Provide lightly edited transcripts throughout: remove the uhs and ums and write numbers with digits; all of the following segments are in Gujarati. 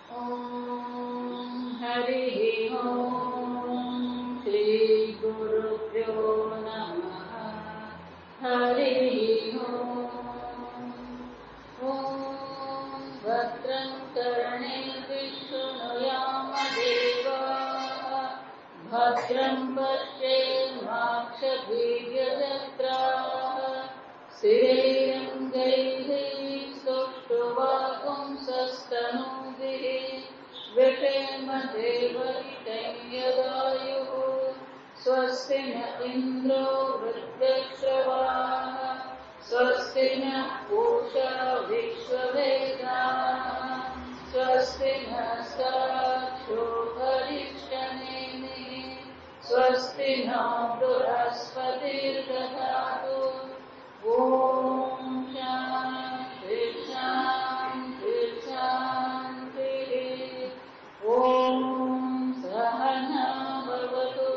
ॐ हरिः ॐ श्री गुरुभ्यो नमः। हरिः ॐ भद्रं कर्णेभिः शृणुयाम देवाः भद्रं पश्येमाक्षभिर्यजत्राः स्थिरैरङ्गैः स्तुष्ट्वागुंसस्तनूभिः व्यपेम देवहितं यदायुः स्वस्ति न इन्द्रो वृद्धश्रवाः स्वस्ति नः पूषा विश्ववेदाः स्वस्ति नस्ताक्षो हरिष्ठनेमिः स्वस्ति न बृहस्पतिर्दधातु। ॐ शान्ति शान्ति शान्तिः। ॐ सहना भवतु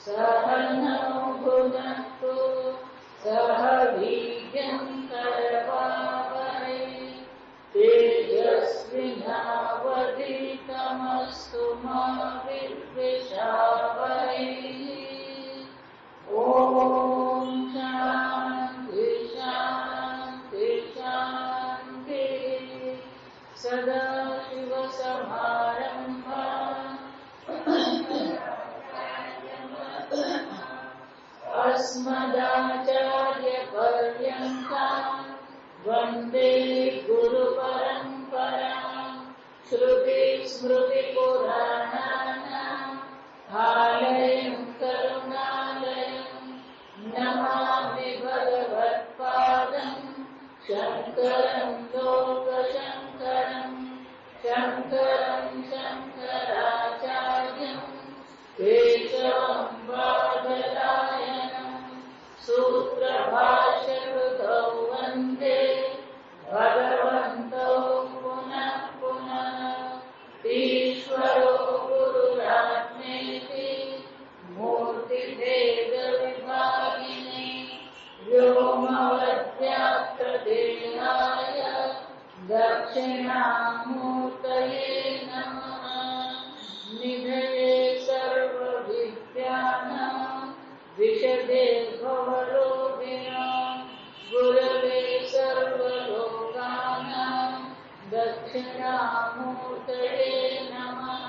सहनौ भुनक्तु सह वीर्यं करवावहै तेजस्विनावधीतमस्तु मा विद्विषावहै। ॐ शान्ति शान्ति शान्तिः। सदाशिवसमारम्भाम् अस्मदाचार्यपर्यन्ताम् वन्दे गुरुपरम्पराम्। श्रुतिस्मृतिपुराणानाम् आलयं करुणालयं नमामि भगवत्पादं शङ्करं लोकशङ्करम्। शङ्करं शङ्कराचार्यं केशवं बादरायणं सूत्रभाष्यकृतौ वन्दे भगवन्तौ पुनः पुनः। ईश्वरो गुरुरात्मेति मूर्तिभेदविभागिने व्योमवद्व्याप्तदेहाय दक्षिणामूर्तये नमः। निधये सर्वविद्यानां विशदे भवरोगिणां गुरवे सर्वलोकानां दक्षिणामूर्तये नमः।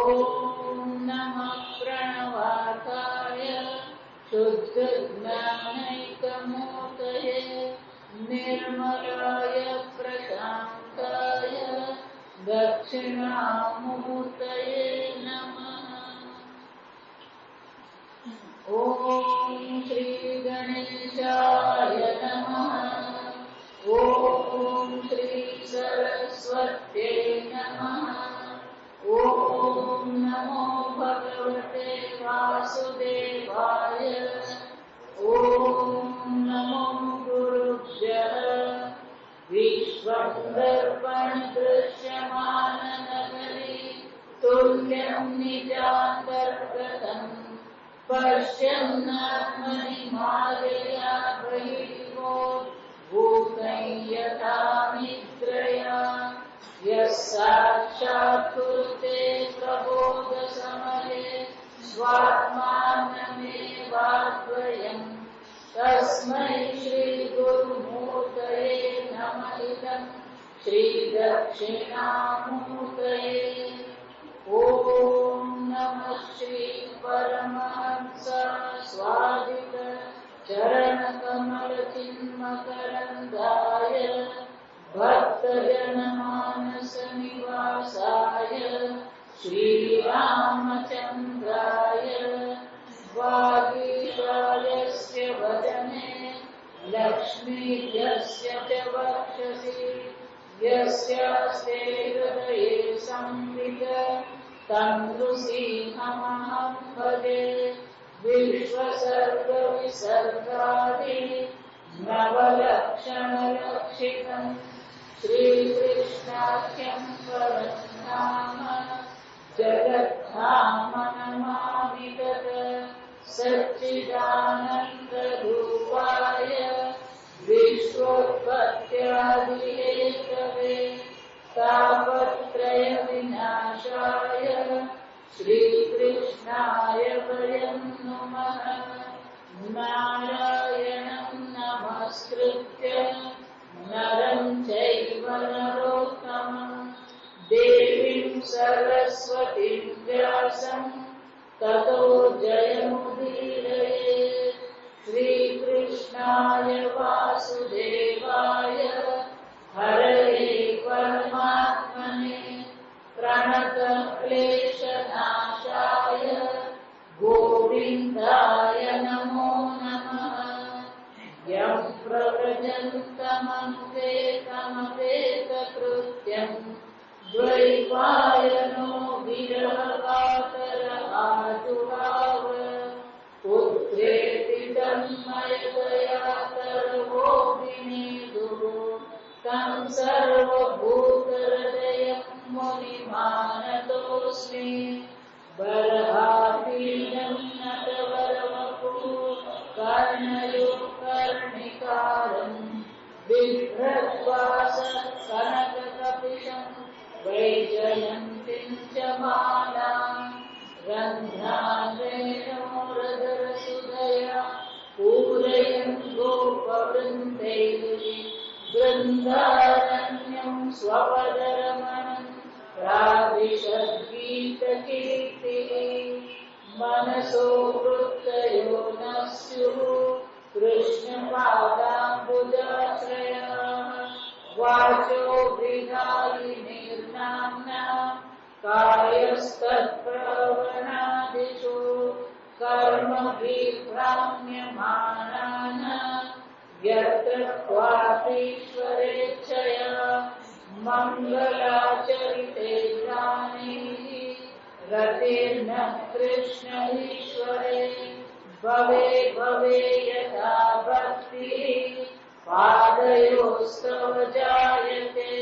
ॐ नमः प्रणवाकाय शुद्धज्ञानैकमूर्तये निर्मलाय प्रशान्ताय दक्षिणामूर्तये नमः। ॐ श्रीगणेशाय नमः। ॐ श्रीसरस्वत्यै नमः। ॐ नमो भगवते वासुदेवाय। ॐ नमो गुरुभ्यः। विश्वं दर्पणदृश्यमाननगरी तुल्यं निजान्तर्गतम् पश्यन्नात्मनि मायया बहिर्मो भूतं यथा निद्रया। यः साक्षात् कुरुते प्रबोधसमये स्वात्मानमेवाद्वयम् तस्मै श्रीगुरुमूर्तये नमः। इदं श्रीदक्षिणामूर्तये। ॐ नमः श्रीपरमहंस स्वादित चरणकमलचिन्मकरन्दाय भक्तजनमानसनिवासाय श्रीरामचन्द्राय वागीशायस्य वदने लक्ष्मीर्यस्य च वक्षसि यस्यास्ते हृदये संविद तं नृसिंहमहं भजे। विश्वसर्गविसर्गादि नवलक्षणलक्षितं श्रीकृष्णाख्यं परनाम जगद्धाम नमामि तत्। सच्चिदानन्दरूपाय विश्वोत्पत्त्यादिहेतवे तापत्रय विनाशाय श्रीकृष्णाय वयं नुमः। नारायणं नमस्कृत्य नरं चैव नरोत्तमं देवीं सरस्वतीं व्यासं ततो जयमुदीरयेत्। श्रीकृष्णाय वासुदेवाय हरये परमात्मने प्रणतक्लेशनाशाय गोविन्दाय नमो नमः। यं प्रव्रजन्तमनुपेतमपेतकृत्यं द्वैपायनो विरहकातर आतुराव पुत्रेति तन्मयतया सर्वो विनेदुः तं सर्वभूतहृदयं मुनिमानतोऽस्मि। बर्हापीडं नटवरवपुः कर्णयो कर्णिकारं बिभ्रद्वास कनककपिशं वैजयन्तीं च मालां रन्ध्रान्वेणोरधरसुधया पूरयन् गोपवृन्दैः बृन्दारण्यं स्वपदरमणं प्राविशद्गीतकीर्तिः। मनसो वृत्तयो नः स्युः कृष्णपादाम्बुजाश्रयाः। वाचो विदायिनीर्नाम्ना कायस्तत्प्रवणादिषु कर्मभिभ्राम्यमाणानां यत्र क्वापीश्वरेच्छया मङ्गलाचरिते जानीहि रतेर्न कृष्ण ईश्वरे। भवे भवे यथा भक्तिः पादयोस्तव जायते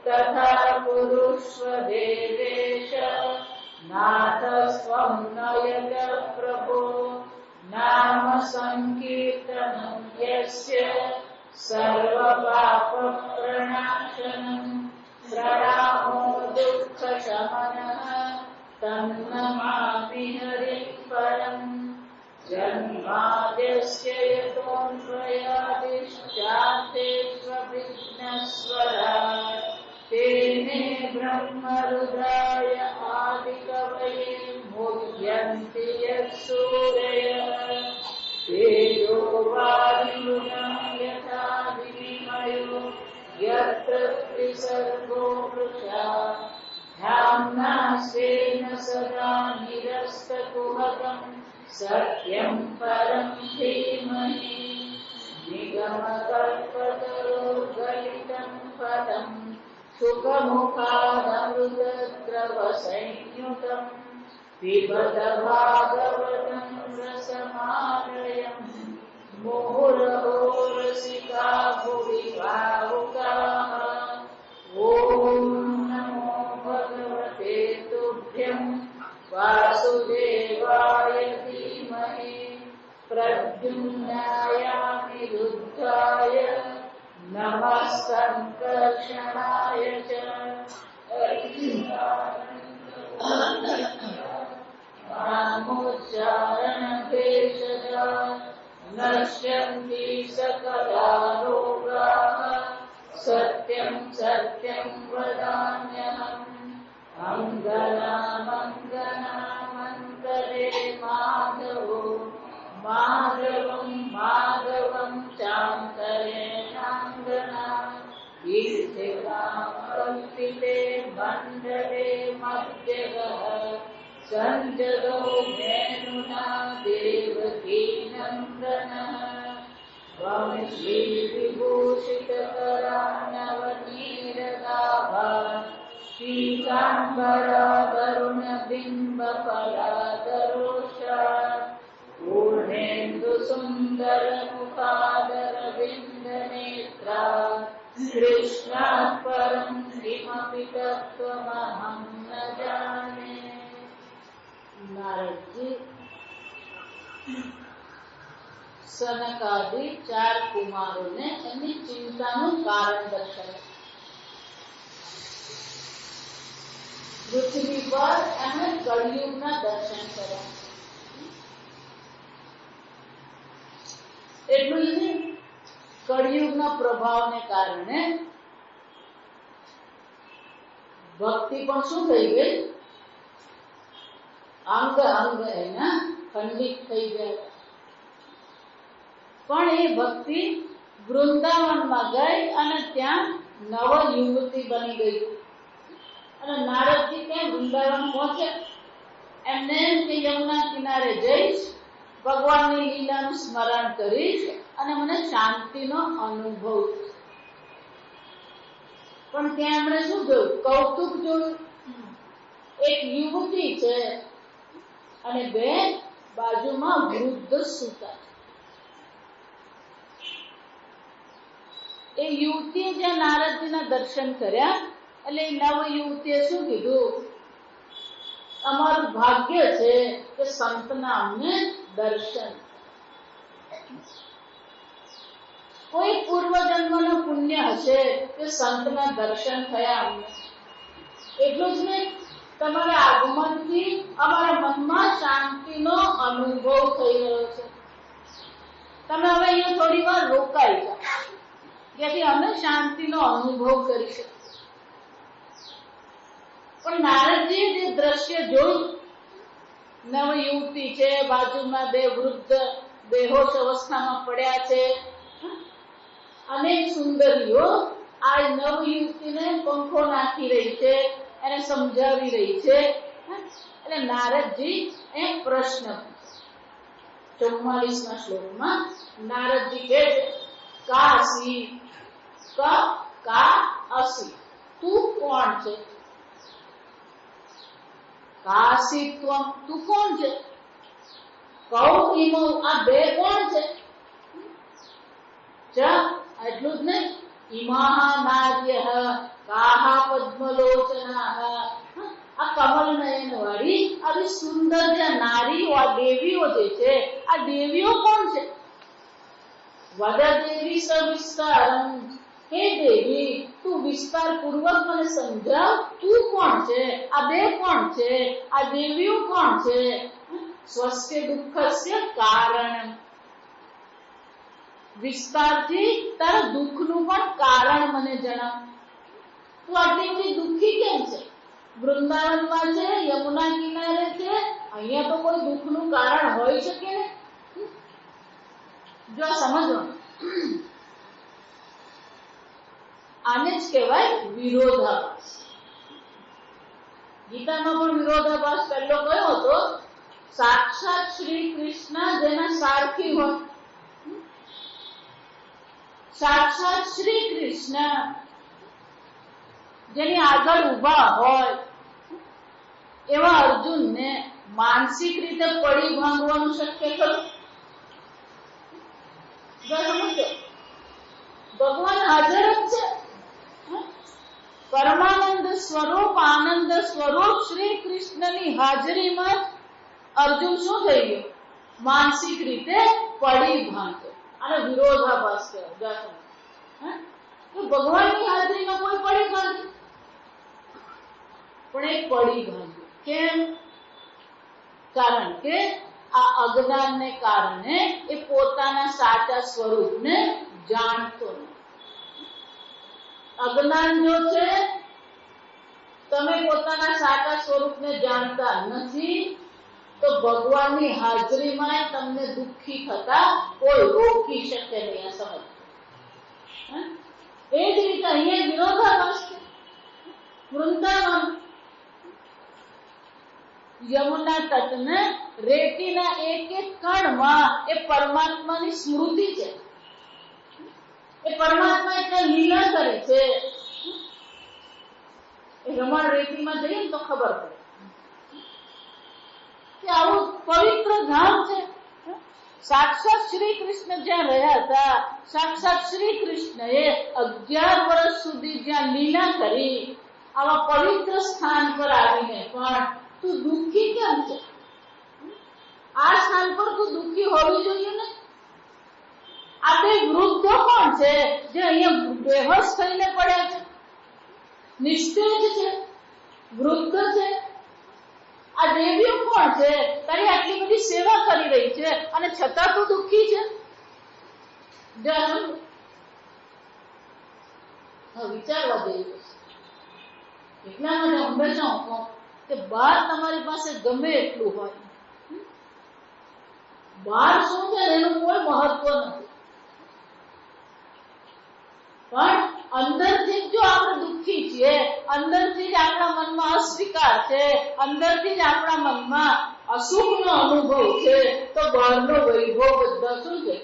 तथा कुरुष्व देवेश नाथस्त्वं नयत प्रभो। नाम संकीर्तनं यस्य सर्वपापप्रणाशनं प्रणामो दुःखशमनः तं नमामि हरिं परम्। जन्माद्यस्य यतोऽन्वयादिश्चार्थेष्वभिघ्नस्वराट् तेने ब्रह्मरुद्राय आदिकवये मुह्यन्ति यत्सूरयः। तेजो वायुना यथा विनिमयो यत्र त्रिसर्गो वृषा धाम्ना स्वेन सदा निरस्तकुहकम् सत्यं परं धीमहि। निगमकल्पतरोर्गलितं पदं सुखमुखादमृतद्रवसंयुतं पिबत भागवतं रसमालयम्। मुहुरहो रसिका भुवि भावुकाः। ॐ नमो भगवते तुभ्यं वासुदेवाय धीमहि प्रद्युम्नायानिरुद्धाय नमः संकर्षणाय च। नामोच्चारणभेषजा नश्यन्ति सकला रोगाः। सत्यं सत्यं वदाम्यहम् अङ्गनामङ्गनामन्तरे माधवो माधवं माधवं चान्तरे नाङ्गना। ईर्थिकां कल्पिते मण्डले मध्यगः सञ्जगो मेनुना देवकी नन्दनः। त्वं श्रीविभूषितकरानवनीरदाभाः पीताम्बरावरुणबिम्बफलादरोषात् पूर्णेन्दुसुन्दरमुखादरविन्दनेत्रात् कृष्णात् परं किमपि तत्त्वमहं न जाने। नारद जी સનકાદિ ચાર કુમારોને એમની ચિંતાનું કારણ દર્શાવ્યું. પૃથ્વી પર એમણે કળિયુગના દર્શન કર્યા. એટલું જ નહીં, કળિયુગના પ્રભાવને કારણે ભક્તિ પણ શું થઈ ગઈ? અંગ અંગ એના ખંડિત થઈ ગયા. પણ એ ભક્તિ વૃંદાવનમાં ગઈ અને ત્યાં નવ યુવતી બની ગઈ. અને નારદજી ત્યાં વૃંદાવન પહોંચ્યા. એમને એમ કે યમુના કિનારે જઈશ, ભગવાનની લીલાનું સ્મરણ કરીશ અને મને શાંતિનો અનુભવ થશે. પણ ત્યાં એમણે શું જોયું? કૌતુક જોયું. એક યુવતી છે અને બે બાજુમાં વૃદ્ધ સૂતા. એ યુવતીએ જ્યાં નારદજીના દર્શન કર્યા એટલે એ નવ યુવતીએ શું કીધું? અમારું ભાગ્ય છે કે સંતના અમને દર્શન. કોઈ પૂર્વજન્મનું પુણ્ય હશે કે સંતના દર્શન થયા અમને. એટલું જ નહીં, તમારા આગમનથી અમારા મનમાં શાંતિનો અનુભવ થઈ રહ્યો છે. તમે હવે અહીંયા થોડી વાર રોકાઈ જાઓ, જેથી અમે શાંતિનો અનુભવ કરી શકીએ. પણ નારદજીએ જે દ્રશ્ય જોયું, નવ યુવતી છે, બાજુમાં બે વૃદ્ધ બેહોશ અવસ્થામાં પડ્યા છે, અનેક સુંદરીઓ આ નવ યુવતીને પંખો નાખી રહી છે, એને સમજાવી રહી છે. એટલે નારદજી એક પ્રશ્ન, 44મા શ્લોકમાં નારદજી કહે છે, કાસી કા અસી, તું કોણ છે? કાશીત્વમ, તું કોણ છે? કૌ ઇમો, આ બે કોણ છે? એટલું જ નહીં, ઇમાહ નાર્યઃ કાહા પદ્મલોચનાઃ, આ કમલ નયન વાળી આવી સુંદર જે નારીઓ, આ દેવીઓ જે છે, આ દેવીઓ કોણ છે? વદ દેવી સવિસ્તારમ, હે દેવી તું વિસ્તાર પૂર્વક મને સમજાવ, તું કોણ છે? આ બે કોણ છે? આ દેવીઓ કોણ છે? સ્વસ્ય દુઃખસ્ય કારણ, વિસ્તારથી તારા દુઃખનું પણ કારણ મને જણાવ. તું આટલી બધી દુઃખી કેમ છે? વૃંદાવનમાં છે, યમુના કિનારે છે, અહીંયા તો કોઈ દુઃખનું કારણ હોઈ શકે ને? જો સમજવાનું, આને જ કહેવાય વિરોધાભાસ. ગીતામાં પણ વિરોધાભાસ પહેલો કયો હતો? સાક્ષાત શ્રી કૃષ્ણ જેના સારથી હોય, સાક્ષાત શ્રી કૃષ્ણ જેની આગળ ઉભા હોય એવા અર્જુનને માનસિક રીતે પડી ભાંગવાનું શક્ય ખરું? સમજો, ભગવાન હાજર જ છે. પરમાનંદ સ્વરૂપ, આનંદ સ્વરૂપ શ્રી કૃષ્ણની હાજરીમાં અર્જુન શું થઈ ગયો? માનસિક રીતે પડી ભાંગ્યો. અને વિરોધાભાસ કહેવાય. ભગવાનની હાજરીમાં કોઈ પડી ભાંગ્યું, પણ એ પડી ભાંગ્યું. કેમ? કારણ કે આ અજ્ઞાનને કારણે એ પોતાના સાચા સ્વરૂપને જાણતો નથી. અજ્ઞાન જો છે, તમે પોતાના સાચા સ્વરૂપને જાણતા નથી, તો ભગવાનની હાજરીમાં તમને દુઃખી થતા કોઈ રોકી શકે નહીં. આ સમજ. એ જ રીતે અહીંયા વિરોધાભાસ છે. વૃંદાવન યમુના તટને રેતીના એક એક કણમાં એ પરમાત્માની સ્મૃતિ છે. એ પરમાત્મા એટલે લીલા કરે છે. એ રમણ રેતીમાં જઈએ ને તો ખબર પડે કે આવું પવિત્ર ધામ છે. સાક્ષાત શ્રી કૃષ્ણ જ્યાં રહ્યા હતા, સાક્ષાત શ્રી કૃષ્ણએ 11 વર્ષ સુધી જ્યાં લીલા કરી, આવા પવિત્ર સ્થાન પર આવીને પણ તું દુઃખી કેમ છે? આ સ્થાન પર તું દુઃખી હોવી જોઈએ ને? આ બે વૃદ્ધો કોણ છે જે અહીંયા બેહોશ થઈને પડ્યા છે? નિસ્તેજ છે, વૃદ્ધ છે. આ દેવીઓ કોણ છે? તારી આટલી બધી સેવા કરી રહી છે અને છતાં તું દુઃખી છે. વિચારવા જેવું છે. એટલા માટે હંમેશા હું કહું કે બહાર તમારી પાસે ગમે એટલું હોય, બહાર શું છે એનું કોઈ મહત્વ નથી, પણ અંદરથી જો આપણે દુઃખી છીએ, અંદરથી જ આપણા મનમાં અસ્વીકાર છે, અંદરથી જ આપણા મનમાં અસુખનો અનુભવ છે, તો બહારનો વૈભવ બધા શું છે?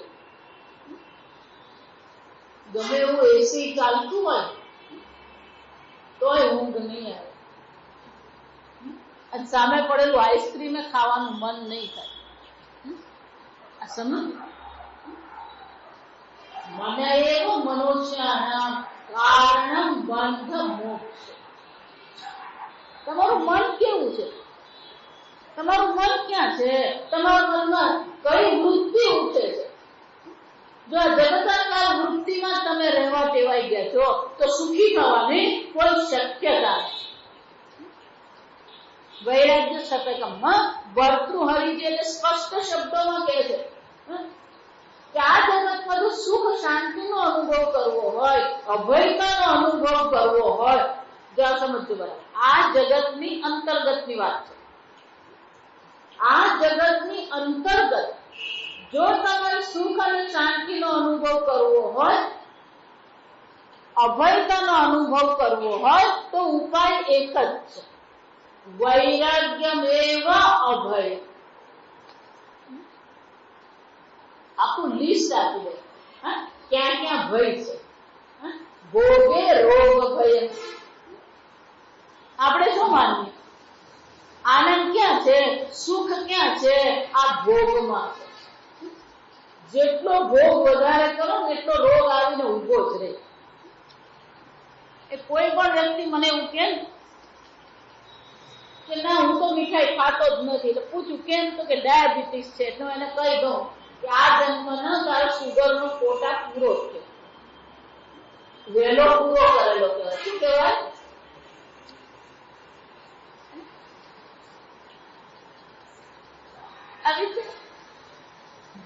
ગમે એવું એસી ચાલતું હોય તોય ઊંઘ નહીં આવે અને સામે પડેલું આઈસ્ક્રીમ ખાવાનું મન નહીં થાય. આ સમજ મને એવો મનુષ્યના કારણમ બંધ મોક્ષ. તમારું મન કેવું છે? તમારું મન ક્યાં છે? તમારા મનમાં કઈ વૃત્તિ ઉઠે છે? જો આ જગતાકાર વૃત્તિમાં તમે રહેવા ટેવાઈ ગયા છો તો સુખી થવાની કોઈ શક્યતા નથી. વૈરાગ્ય શતકમમાં ભર્તૃહરિજી એટલે સ્પષ્ટ શબ્દોમાં કહે છે કે આ જગતમાં જો સુખ શાંતિનો અનુભવ કરવો હોય, અભયતાનો અનુભવ કરવો હોય, જો સમજજો બરાબર, આ જગતની અંતર્ગતની વાત છે. આ જગતની અંતર્ગત જો તમારે સુખ અને શાંતિનો અનુભવ કરવો હોય, અભયતાનો અનુભવ કરવો હોય તો ઉપાય એક જ છે, વૈરાગ્યમેવ અભય. આખું લિસ્ટ આપી દે ક્યાં ક્યાં ભય છે. ભોગે રોગ ભય. આપણે શું માનીએ? આનંદ ક્યાં છે? સુખ ક્યાં છે? આ ભોગમાં છે. જેટલો ભોગ વધારે કરો ને એટલો રોગ આવીને ઉભો જ રહે. એ કોઈ પણ વ્યક્તિ મને એવું કે ના હું તો મીઠાઈ ખાતો જ નથી, એટલે પૂછું કેમ? તો કે ડાયાબિટીસ છે. તો એને કહી દઉં કે આ જન્મનો તારો સુગરનો કોટા પૂરો છે, વહેલો પૂરો કરેલો કહેવાય. શું કહેવાય?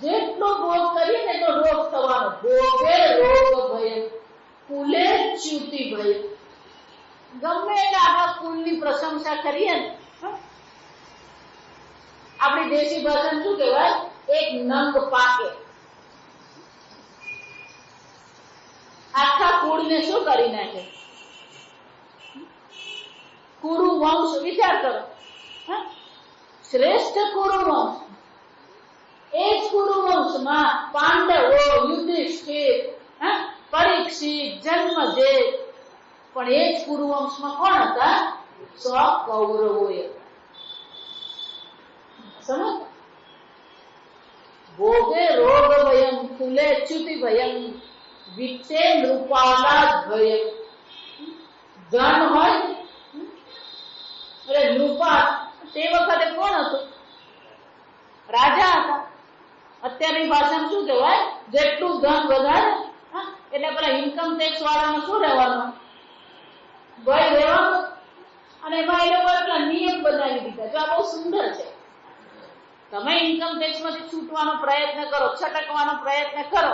જેટલો ભોગ કરીએ ને એટલો રોગ થવાનો. ભોગે રોગ ભય કુલે ચ્યુતિ ભય. ગમે એટલે આપણા કુલની પ્રશંસા કરીએ ને, આપણી દેશી ભાષામાં શું કહેવાય? એક નંગ પાકે. આખા કુળને શું કરી નાખે? કુરુ વંશ વિચાર કરો. શ્રેષ્ઠ કુરુ વંશ, એ જ કુરુ વંશમાં પાંડવો, યુધિષ્ઠિર, પરીક્ષિત, જન્મજય, પણ એ જ કુરુ વંશમાં કોણ હતા? કૌરવો. સમજ? ભોગે રોગ ભયમ કુલે ચ્યુતિ ભયમ વિત્તે નૃપાલા ભયમ. ધન હોય એટલે નૃપા તે વખતે કોણ હતું? રાજા હતા. અત્યારની ભાષામાં શું કહેવાય? જેટલું ધન વધારે એટલે પેલા ઇન્કમ ટેક્સ વાળામાં શું રહેવાનું? ભય રહેવાનું. અને એમાં એ લોકો એટલા નિયમ બનાવી દીધા. જો આ બહુ સુંદર છે. તમે ઇન્કમ ટેક્સ માંથી છૂટવાનો પ્રયત્ન કરો, છટકવાનો પ્રયત્ન કરો,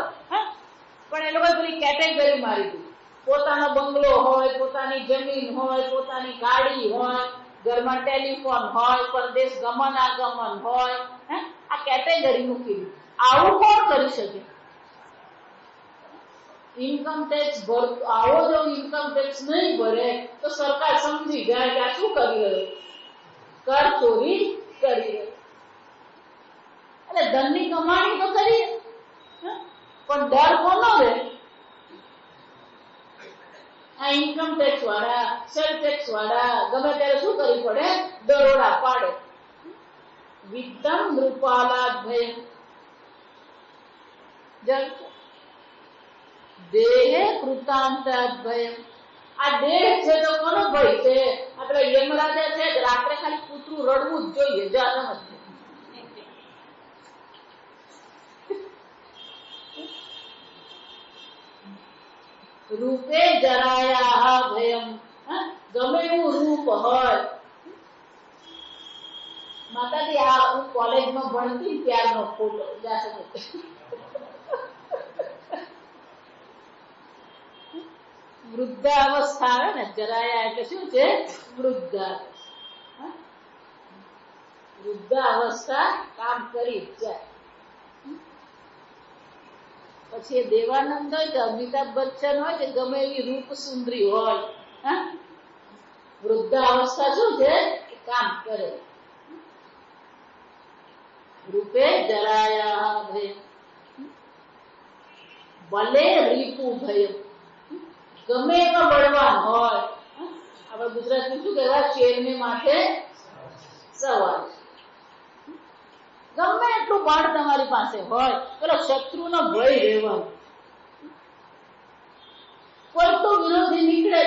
પણ એ લોકો પેલી કેટેગરી મારી દીધી. પોતાનો બંગલો હોય, પોતાની જમીન હોય, પોતાની ગાડી હોય, ઘરમાં ટેલિફોન હોય, પરદેશ ગમન આગમન હોય, આ કેટેગરી મૂકી દીધી. આવું કોણ કરી શકે? ઇન્કમ ટેક્સ આવો જો ઇન્કમ ટેક્સ નહીં ભરે તો સરકાર સમજી જાય કે આ શું કરી રહ્યો? કર ચોરી કરી રહ્યો. એટલે ધનની કમાણી તો કરીએ, પણ ડર કોનો રહે? આ ઇન્કમ ટેક્સ વાળા, સેલ ટેક્સ વાળા ગમે ત્યારે શું કરવી પડે? દરોડા પાડે. વિદ્યમ નૃપાલા ભય દેહે કૃતાંત ભય. આ દેહ છે તો કોનો ભય છે? આપણે યમરાજા છે રાત્રે ખાલી કૂતરું રડવું જ જોઈએ. જા સમજ. રૂપે જરાયા ભયમ. ગમે એવું રૂપ હોય. માતાજી આ હું કોલેજમાં ભણતી ત્યારનો ફોટો વૃદ્ધાવસ્થા આવે ને જરાયા એટલે શું છે? વૃદ્ધાવસ્થા. વૃદ્ધાવસ્થા કામ કરી જાય. પછી દેવાનંદ હોય કે અમિતાભ બચ્ચન હોય કે ગમે એવી રૂપ સુંદરી હોય, વૃદ્ધાવસ્થા શું છે? કામ કરે. રૂપે જરાયા ભય ભલે રીપુ ભય, ગમે એવા બળવાન હોય. આપણે ગુજરાતમાં શું કહેવાય? શેરને માથે સવાર. ગમે એટલું બળ તમારી પાસે હોય, પેલો શત્રુનો ભય રહેવાનો. કોઈ તો વિરોધી નીકળે.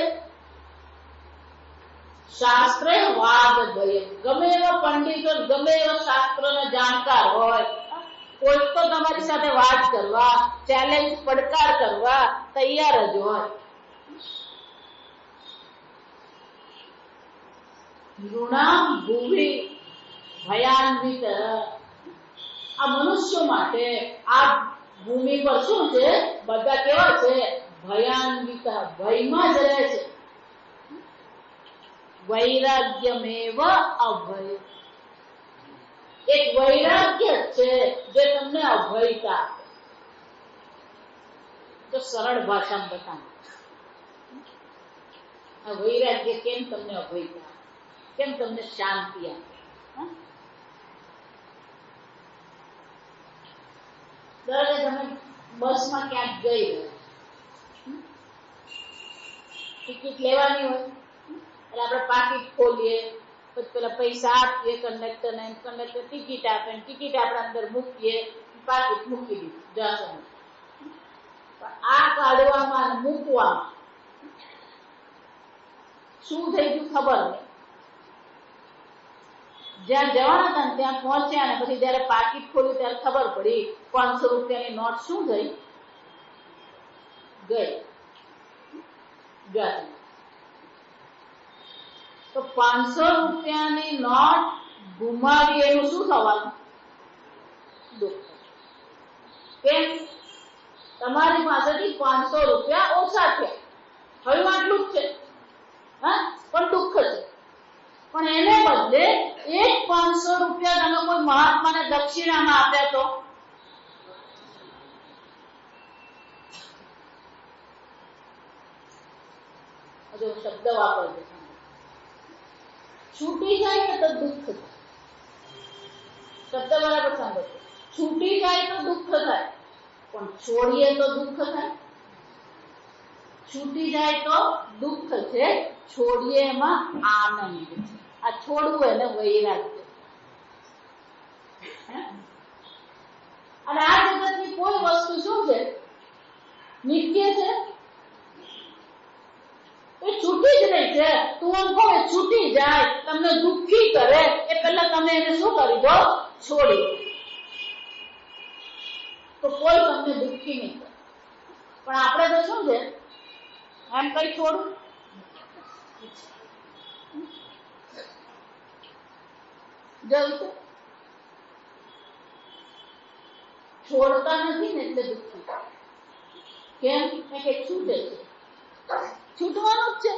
શાસ્ત્રે વાદ ભય, ગમે એવા પંડિતો ગમે એવા શાસ્ત્રોના જાણકાર હોય, કોઈ તો તમારી સાથે વાત કરવા, ચેલેન્જ પડકાર કરવા તૈયાર જ હોય. નૃણામ ભૂમિ ભયાન્વિત, આ મનુષ્યો માટે આ ભૂમિ પર શું છે? બધા કેવા છે? ભયાન્વિત, ભયમાં જ રહે છે. વૈરાગ્યમેવ અભય, એક વૈરાગ્ય છે જે તમને અભયતા આપે. તો સરળ ભાષામાં બતાવો, આ વૈરાગ્ય કેમ તમને અભયતા આપે, કેમ તમને શાંતિ આપે? દરેક તમે બસમાં ક્યાંક જઈ રહ્યા, ટિકિટ લેવાની હોય એટલે આપણે પાકીટ ખોલીએ, પછી પેલા પૈસા આપીએ કંડક્ટરને, કંડક્ટર ટિકિટ આપે, ટિકિટ આપણે અંદર મૂકીએ, પાકીટ મૂકી દીધું જશે. આ કાઢવામાં અને મૂકવામાં શું થઈ ગયું ખબર નહીં. જ્યાં જવાના હતા ને ત્યાં પહોંચ્યા ને પછી જયારે પાકીટ ખોલ્યું ત્યારે ખબર પડી 500 રૂપિયાની નોટ શું થઈ ગઈ. તો 500 રૂપિયાની નોટ ગુમાવી એનું શું થવાનું? દુઃખ. કેમ? તમારી પાસેથી 500 રૂપિયા ઓછા થયા, હવે આટલું જ છે, પણ દુઃખ છે. પણ એને બદલે એક 500 રૂપિયા તમે કોઈ મહાત્માને દક્ષિણામાં આપ્યા તો શબ્દ વાપરજો, છૂટી જાય ને તો દુઃખ થાય. શબ્દ બરાબર સાંભળજો. છૂટી જાય તો દુઃખ થાય, પણ છોડીએ તો દુઃખ થાય. છૂટી જાય તો દુઃખ છે, છોડીએ એમાં આનંદ છે. આ છોડવું એને વૈરાગ્ય. અને આ જગતની કોઈ વસ્તુ શું છે? નિત્ય છે. એ છૂટી જ નહીં છે. તું એમ કહો છૂટી જાય, તમને દુઃખી કરે એ પહેલા તમે એને શું કરી દો? છોડી. તો કોઈ તમને દુઃખી નહીં કરે. પણ આપણે તો શું છે? એમ કઈ છોડું જવું છોડતા નથી ને એટલે દુઃખી. કેમ? કે છૂટે છે. છૂટવાનું જ છે.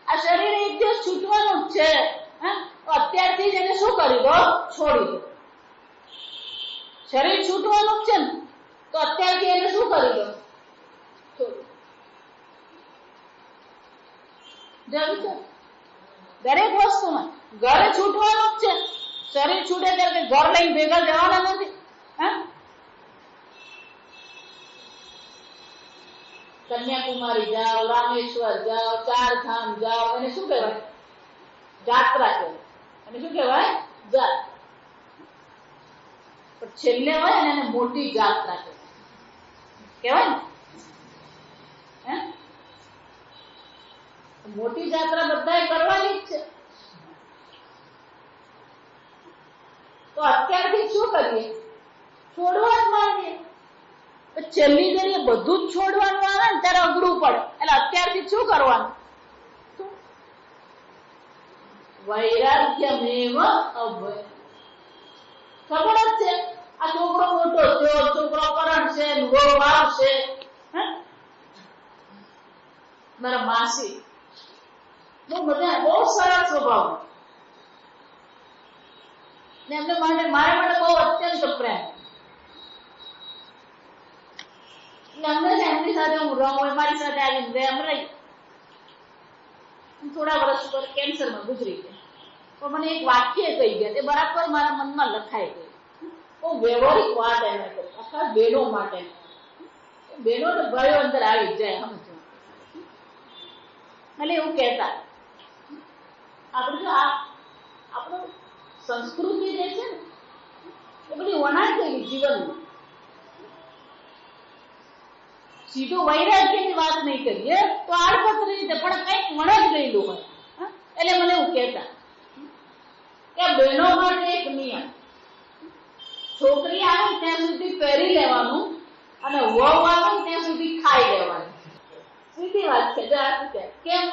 આ શરીર એક દિવસ છૂટવાનું જ છે. અત્યારથી જ એને શું કરી દો? છોડી દો. શરીર છૂટવાનું જ છે ને, તો અત્યારથી એને શું કરી દો? છોડી. જવું છે દરેક વસ્તુમાં. ઘરે છૂટવાનું જ છે. શરીર છૂટે ત્યારે ઘર લઈને ભેગા જવાના નથી. કન્યાકુમારી જાઓ, રામેશ્વર જાઓ, 4 ધામ જાઓ, એને શું કહેવાય? જાત્રા કહેવાય. એને શું કહેવાય? જાત્રા. પણ છેલ્લે હોય ને એને મોટી જાત્રા કહેવાય ને. મોટી જાત્રા બધાએ કરવાની જ છે. તો અત્યારથી શું કરીએ? છોડવા જ માંડીએ. છેલ્લી ઘડીએ બધું જ છોડવાનું આવે ને ત્યારે અઘરું પડે. એટલે અત્યારથી શું કરવાનું? વૈરાગ્યમેવ અભય. ખબર જ છે આ છોકરો મોટો થયો, છોકરો પરણશે, વહુ આવશે. મારા માસી બહુ બધા, બહુ સરળ સ્વભાવ ને એમને માટે મારા માટે બહુ અત્યંત પ્રેમ. અમને એમની સાથે હું રહું, મારી સાથે આવીને રહે, અમે રહી. થોડા વર્ષ પર કેન્સરમાં ગુજરી ગયા. તો મને એક વાક્ય કહી ગયા, તે બરાબર મારા મનમાં લખાઈ ગયું. બહુ વ્યવહારિક વાત એને કરી, આખા બહેનો માટે. બહેનો તો ભયો અંદર આવી જાય, સમજો. એટલે એવું કહેતા, આપણે જો આપણું સંસ્કૃતિ જે છે ને એ બધી વણાટ ગયેલી જીવનમાં. સીધું વૈરાગ્યની વાત નહીં કરીએ તો આડકતરી રીતે પણ કંઈક વણાટ ગયેલું હોય. એટલે મને એવું કહેતા કે બહેનો માટે એક નિયમ, છોકરી આવે ત્યાં સુધી પહેરી લેવાનું અને વહુ આવે ત્યાં સુધી ખાઈ લેવાનું. સીધી વાત છે. કેમ?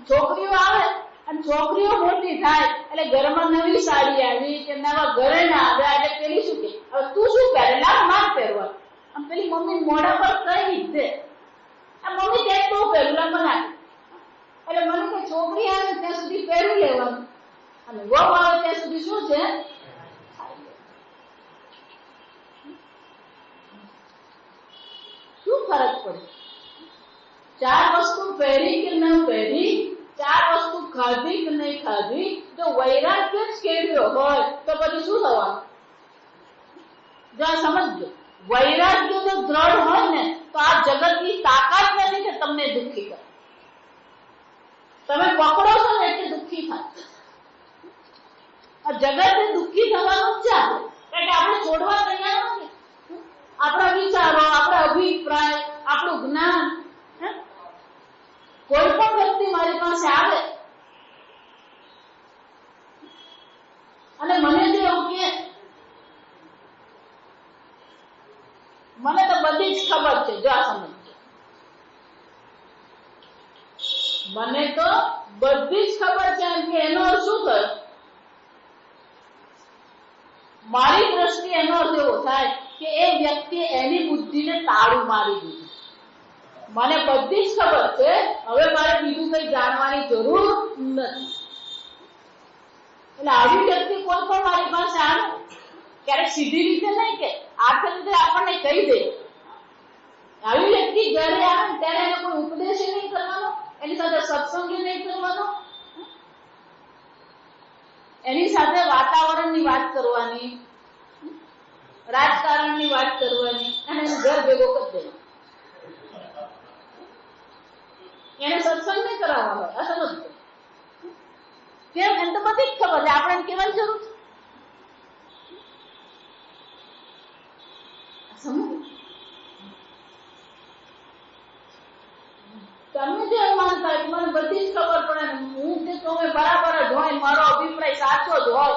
છોકરીઓ આવે અને છોકરીઓ મોટી થાય એટલે ઘરમાં નવી સાડી આવી કે નવા ઘરે ના આવ્યા એટલે પેલી શું કે, હવે તું શું પહેરે, લાવ માર પહેરવા. આમ પેલી મમ્મી મોઢા પર કઈ દે, આ મમ્મી તે તો પહેરું લા મને. એટલે મને કે છોકરી આવે ત્યાં સુધી પહેરી લેવાનું અને વહુ આવે ત્યાં સુધી શું છે, શું ફરક પડે? ચાર વસ્તુ પહેરી કે ન પહેરી, ચાર વસ્તુ ખાધી કે નહીં ખાધી, જો વૈરાગ્ય જ કેળવ્યો હોય તો પછી શું થવાનું? જો સમજજો, વૈરાગ્ય જો દ્રઢ હોય ને તો આ જગતની તાકાત નથી કે તમને દુઃખી કરે. તમે પકડો છો ને એટલે દુઃખી થાય. આ જગતને દુઃખી થવાનું જ છે આપણે, કારણ કે આપણે છોડવા તૈયાર નથી. આપણા વિચારો, આપણા અભિપ્રાય, આપણું જ્ઞાન. કોઈ પણ વ્યક્તિ મારી પાસે આવે અને મને જો એવું કે મને તો બધી જ ખબર છે, જો આ સમજો, મને તો બધી જ ખબર છે એમ કે એનો અર્થ શું થયો? મારી દ્રષ્ટિએ એનો અર્થ એવો થાય કે એ વ્યક્તિએ એની બુદ્ધિને તાળું મારી દીધું. મને બધી જ ખબર છે, હવે મારે બીજું કઈ જાણવાની જરૂર નથી. એટલે આવી વ્યક્તિ કોઈ પણ મારી પાસે આવે, ક્યારેક સીધી રીતે નહીં કે આર્થિક રીતે આપણને કહી દે. આવી વ્યક્તિ ઘરે આવે ત્યારે એને કોઈ ઉપદેશ નહીં કરવાનો, એની સાથે સત્સંગ નહીં કરવાનો, એની સાથે વાતાવરણની વાત કરવાની, રાજકારણની વાત કરવાની અને એનું ઘર ભેગો કરી દેવાનો. એને સત્સંગ નહીં કરાવવા હોય. આ સમજજો. કેમ? એને તો બધી જ ખબર છે, આપણે કહેવાની જરૂર છે. તમે જે માનતા હોય મને બધી જ ખબર પડે ને હું જે તમે બરાબર જ હોય, મારો અભિપ્રાય સાચો જ હોય,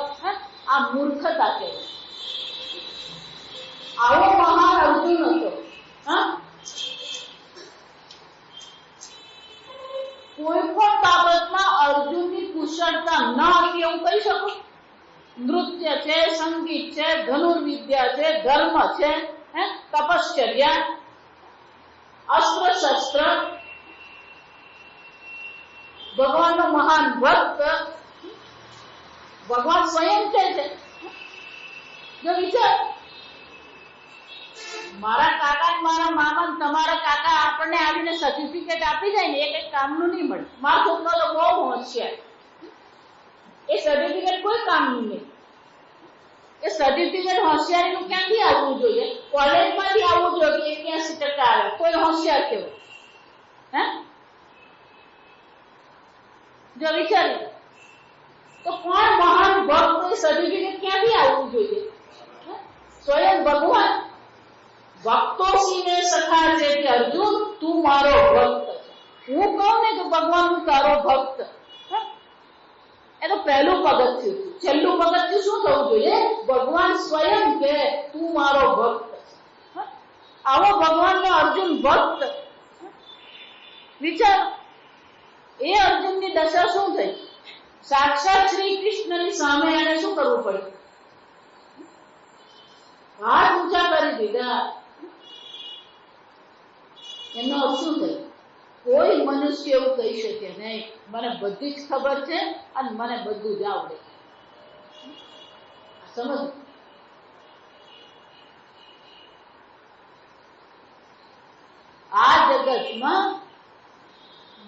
આ મૂર્ખતા કહેવાય. આવો મહાન અર્જુન હતો. કોઈ પણ બાબતમાં અર્જુનની કુશળતા ન હતી એવું કહી શકું. નૃત્ય છે, સંગીત છે, ધનુર્વિદ્યા છે, ધર્મ છે, તપશ્ચર્યા, અસ્ત્ર શસ્ત્ર, ભગવાનનો મહાન ભક્ત, ભગવાન સ્વયં છે. જો વિચાર, મારા કાકા, મારા મામા, તમારા કાકા આપણને આવીને સર્ટિફિકેટ આપી જાય ને એ કઈ કામનું નહીં મળે. મારો છોકરો તો બહુ હોશિયાર, એ સર્ટિફિકેટ કોઈ કામનું નહીં. એ સર્ટિફિકેટ હોશિયારીનું ક્યાંથી આવવું જોઈએ? કોલેજમાંથી આવવું જોઈએ કે 81% આવે, કોઈ હોશિયાર કહેવાય. જો વિચાર્યું તો કોણ મહાન ભક્ત, સર્ટિફિકેટ ક્યાંથી આવવું જોઈએ? સ્વયં ભગવાન. ભક્તો સીને સખા છે કે અર્જુન તું મારો ભક્ત છે. હું કહું ને કે ભગવાન હું તારો ભક્ત, એ તો પહેલું પગથિયું. છેલ્લું પગથિયું શું થવું જોઈએ? ભગવાન સ્વયં કે તું મારો ભક્ત છે. આવો ભગવાનનો અર્જુન ભક્ત. વિચાર, એ અર્જુનની દશા શું થઈ? સાક્ષાત શ્રી કૃષ્ણની સામે એને શું કરવું પડ્યું? હાથ ઊંચા કરી દીધા. એનો અર્થ શું થયો? કોઈ મનુષ્ય એવું કહી શકે નહીં મને બધી જ ખબર છે અને મને બધું જ આવડે. સમજ. આ જગતમાં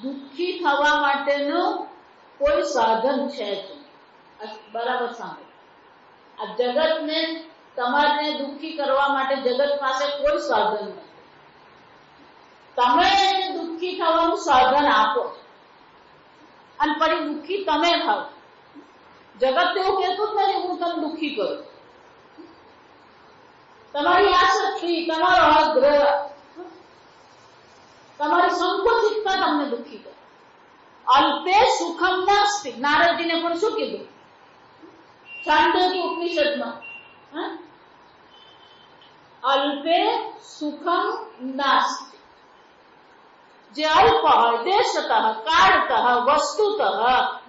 દુઃખી થવા માટેનું કોઈ સાધન છે જ. બરાબર સાંભળો. આ જગતને તમારે દુઃખી કરવા માટે જગત પાસે કોઈ સાધન નથી. તમે એને દુઃખી થવાનું સાધન આપો અને પછી દુઃખી તમે થાવ. જગત એવું કહેતું જ નથી હું તમને દુઃખી કરું. તમારી આસક્તિ, તમારો આગ્રહ, તમારી સંકોચિતતા તમને દુઃખી કરે. અલ્પે સુખમ નાસ્તિ. નારદજીને પણ શું કીધું છાંદોગ્ય ઉપનિષદમાં? અલ્પે સુખમ નાસ્તિ. જે અલ્પ હોય દેશતઃ કાળતઃ વસ્તુતઃ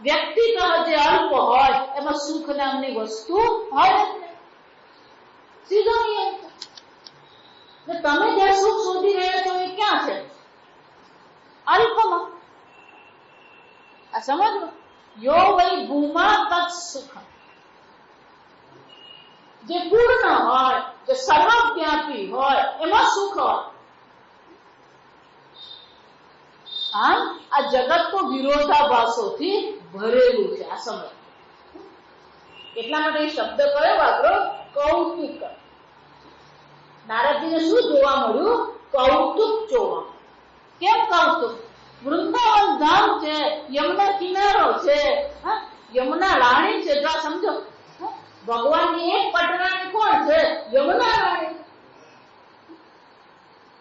વ્યક્તિતઃ જે અલ્પ હોય એમાં સુખ નામની વસ્તુ હોય જ નહીં. સીધો નિયમ છે. તમે જ્યાં સુખ શોધી રહ્યા છો એ ક્યાં છે? અલ્પમાં. આ સમજો. યો વૈ ભૂમા તત્ સુખમ. જે પૂર્ણ હોય, જે સર્વવ્યાપી હોય એમાં સુખ હોય. આ જગત તો વિરોધાભાસોથી ભરેલું છે. આ સમજ. એટલા માટે એ શબ્દ કયો વાપરો? કૌતુક. નારદજીને શું જોવા મળ્યું? કૌતુક જોવા. કેમ કૌતુક? વૃંદાવન ધામ છે, યમુના કિનારો છે, યમુના રાણી છે. જો સમજો, ભગવાનની એક પટરાણી કોણ છે? યમુના રાણી.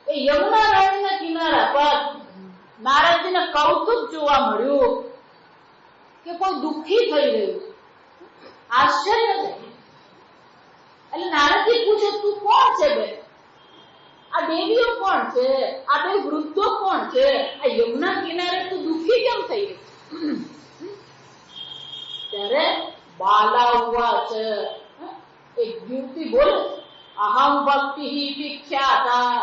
એ યમુના રાણીના કિનારા પર નારદજીને કૌતુક જોવા મળ્યું કે કોઈ દુઃખી થઈ રહ્યું. આશ્ચર્ય છે. એટલે નારદજી પૂછે તું કોણ છે બે? આ દેવીઓ કોણ છે? આ બે વૃદ્ધો કોણ છે? આ યમુના કિનારે તું દુઃખી કેમ થઈ રહ્યું? ત્યારે બાલા હુઆ છે. એક યુવતી બોલે અહમ ભક્તિ વિખ્યાતા.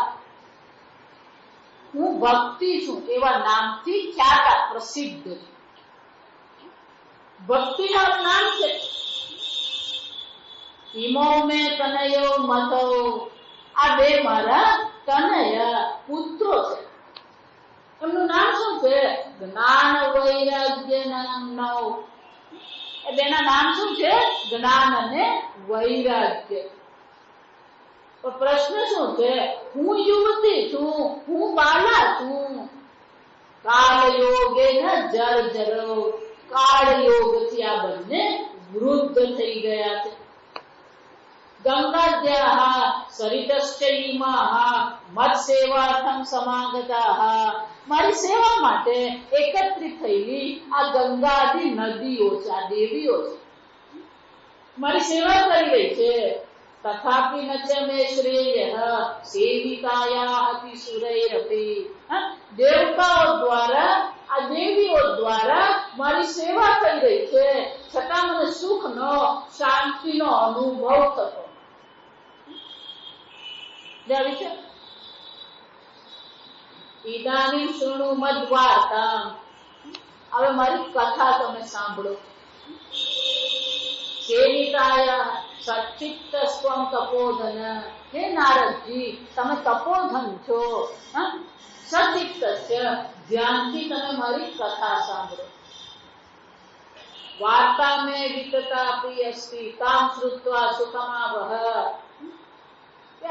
હું ભક્તિ છું એવા નામથી ખ્યાતા, પ્રસિદ્ધ છે. ભક્તિ મારું નામ છે. ઇમો મે તનયો મતો. આ બે મારા તનય પુત્રો છે. એમનું નામ શું છે? જ્ઞાન વૈરાગ્ય નામ. એ બેના નામ શું છે? જ્ઞાન અને વૈરાગ્ય. પણ પ્રશ્ન શું છે? હું યુવતી છું, હું બાલા છું. કાળ યોગે જર્જરો. કાળ યોગથી આ બંને વૃદ્ધ થઈ ગયા છે. ગંગાદ્યાઃ સરિતશ્ચૈમાઃ મત્સેવાર્થં સમાગતાઃ. મારી સેવા માટે એકત્રિત થયેલી આ ગંગાથી નદીઓ છે, આ દેવીઓ છે. મારી સેવા કરી રહી છે. તથાપિ ન ચ મે શ્રેયઃ સેવિકાયાઃ તિસુરૈરપી. દેવતાઓ દ્વારા, આ દેવીઓ દ્વારા મારી સેવા થઈ રહી છે, છતાં મને સુખનો, શાંતિનો અનુભવ થતો. ઇદાનીમ શૃણુ મદ્વાર્તામ. હવે મારી કથા તમે સાંભળો. સેવિકાયા સચ્ચિત્તસ્વમ તપોધન. હે નારદજી, તમે તપોધન છો. સચિત્ત છે, ધ્યાનથી તમે મારી કથા સાંભળો. વાર્તા મે વિતતા પ્રિયસ્તિ તામ શ્રુત્વા સુખમાવહ.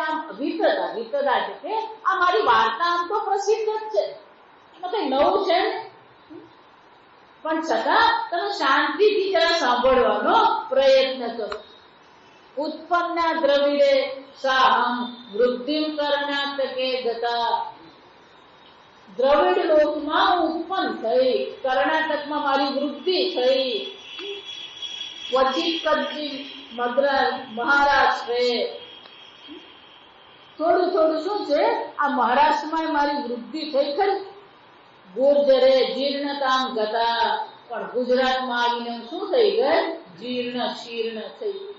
આમ વિતતા છે કે આ મારી વાર્તા આમ તો પ્રસિદ્ધ જ છે, એમાં કઈ નવું છે ને, પણ છતાં તમે શાંતિથી જરા સાંભળવાનો પ્રયત્ન કરો. ઉત્પન્ના દ્રવિડે સાહમ વૃદ્ધિમ કર્ણાટકે ગતા. દ્રવિડ લોકમાં ઉત્પન્ન થઈ, કર્ણાટકમાં મારી વૃદ્ધિ થઈ. ક્વચિત કચ્છિત મહારાષ્ટ્રે. થોડું થોડું શું છે, આ મહારાષ્ટ્રમાં મારી વૃદ્ધિ થઈ ખરી. ગુર્જરે જીર્ણતામ ગતા. પણ ગુજરાતમાં આવીને હું શું થઈ ગઈ? જીર્ણ શીર્ણ થઈ ગઈ.